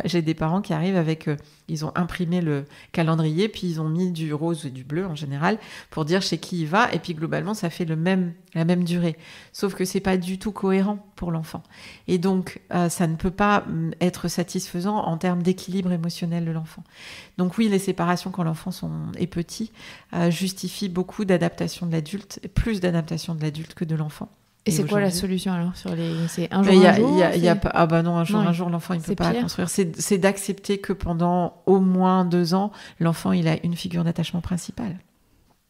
J'ai des parents qui arrivent avec Ils ont imprimé le calendrier, puis ils ont mis du rose et du bleu en général pour dire chez qui il va. Et puis globalement, ça fait la même durée. Sauf que c'est pas du tout cohérent pour l'enfant. Et donc, ça ne peut pas être satisfaisant en termes d'équilibre émotionnel de l'enfant. Donc oui, les séparations quand l'enfant est petit justifient beaucoup d'adaptation de l'adulte, plus d'adaptation de l'adulte que de l'enfant. Et c'est quoi la solution alors sur c'est un jour un jour l'enfant il peut pas construire. C'est d'accepter que pendant au moins 2 ans l'enfant il a une figure d'attachement principale.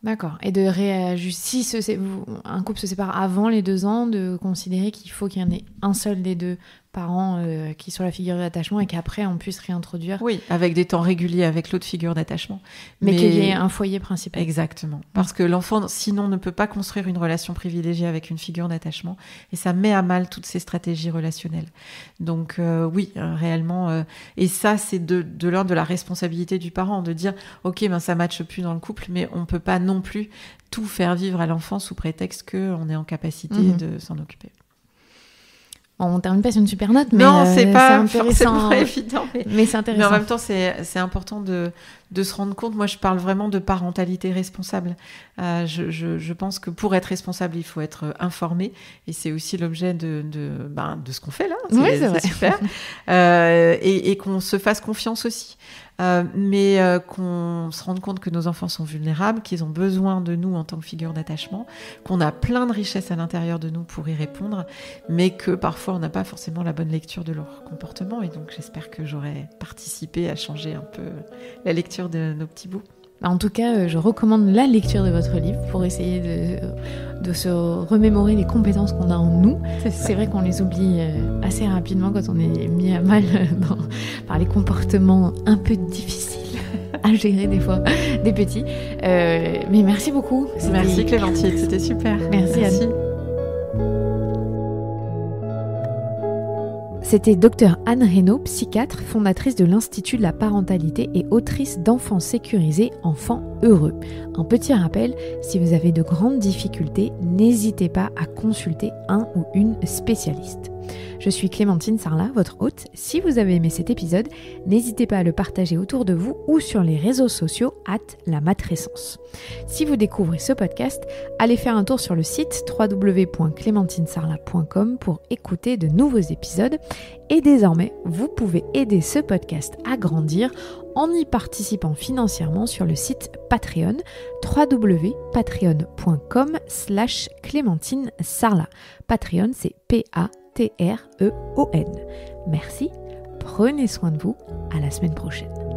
D'accord. Et de réajuster si un couple se sépare avant les 2 ans, de considérer qu'il faut qu'il y en ait un seul des deux parents qui soit la figure d'attachement et qu'après on puisse réintroduire. Oui, avec des temps réguliers avec l'autre figure d'attachement. Mais qu'il y ait un foyer principal. Exactement. Parce que l'enfant, sinon, ne peut pas construire une relation privilégiée avec une figure d'attachement et ça met à mal toutes ses stratégies relationnelles. Donc oui, réellement. Et ça, c'est de l'ordre de la responsabilité du parent, de dire « Ok, ça ne matche plus dans le couple, mais on ne peut pas non plus tout faire vivre à l'enfant sous prétexte qu'on est en capacité de s'en occuper. » On termine pas sur une super note, mais non, c'est pas intéressant. Évident, mais c'est intéressant. Mais en même temps, c'est important de se rendre compte. Moi, je parle vraiment de parentalité responsable. Je pense que pour être responsable, il faut être informé, et c'est aussi l'objet de ce qu'on fait là. C'est super. Et qu'on se fasse confiance aussi. Mais qu'on se rende compte que nos enfants sont vulnérables, qu'ils ont besoin de nous en tant que figure d'attachement, qu'on a plein de richesses à l'intérieur de nous pour y répondre, mais que parfois on n'a pas forcément la bonne lecture de leur comportement. Et donc j'espère que j'aurai participé à changer un peu la lecture de nos petits bouts. En tout cas, je recommande la lecture de votre livre pour essayer de se remémorer les compétences qu'on a en nous. C'est vrai qu'on les oublie assez rapidement quand on est mis à mal par les comportements un peu difficiles à gérer des fois, des petits. Mais merci beaucoup. Merci Clémentine, c'était super. Merci. Anne. C'était Dr Anne Reynaud, psychiatre, fondatrice de l'Institut de la parentalité et autrice d'Enfants sécurisés, enfants heureux. Un petit rappel, si vous avez de grandes difficultés, n'hésitez pas à consulter un ou une spécialiste. Je suis Clémentine Sarlat, votre hôte. Si vous avez aimé cet épisode, n'hésitez pas à le partager autour de vous ou sur les réseaux sociaux @lamatrescence. Si vous découvrez ce podcast, allez faire un tour sur le site www.clementinesarlat.com pour écouter de nouveaux épisodes. Et désormais, vous pouvez aider ce podcast à grandir en y participant financièrement sur le site Patreon, www.patreon.com/Clémentine Sarlat. Patreon, c'est Patreon. Merci, prenez soin de vous, à la semaine prochaine.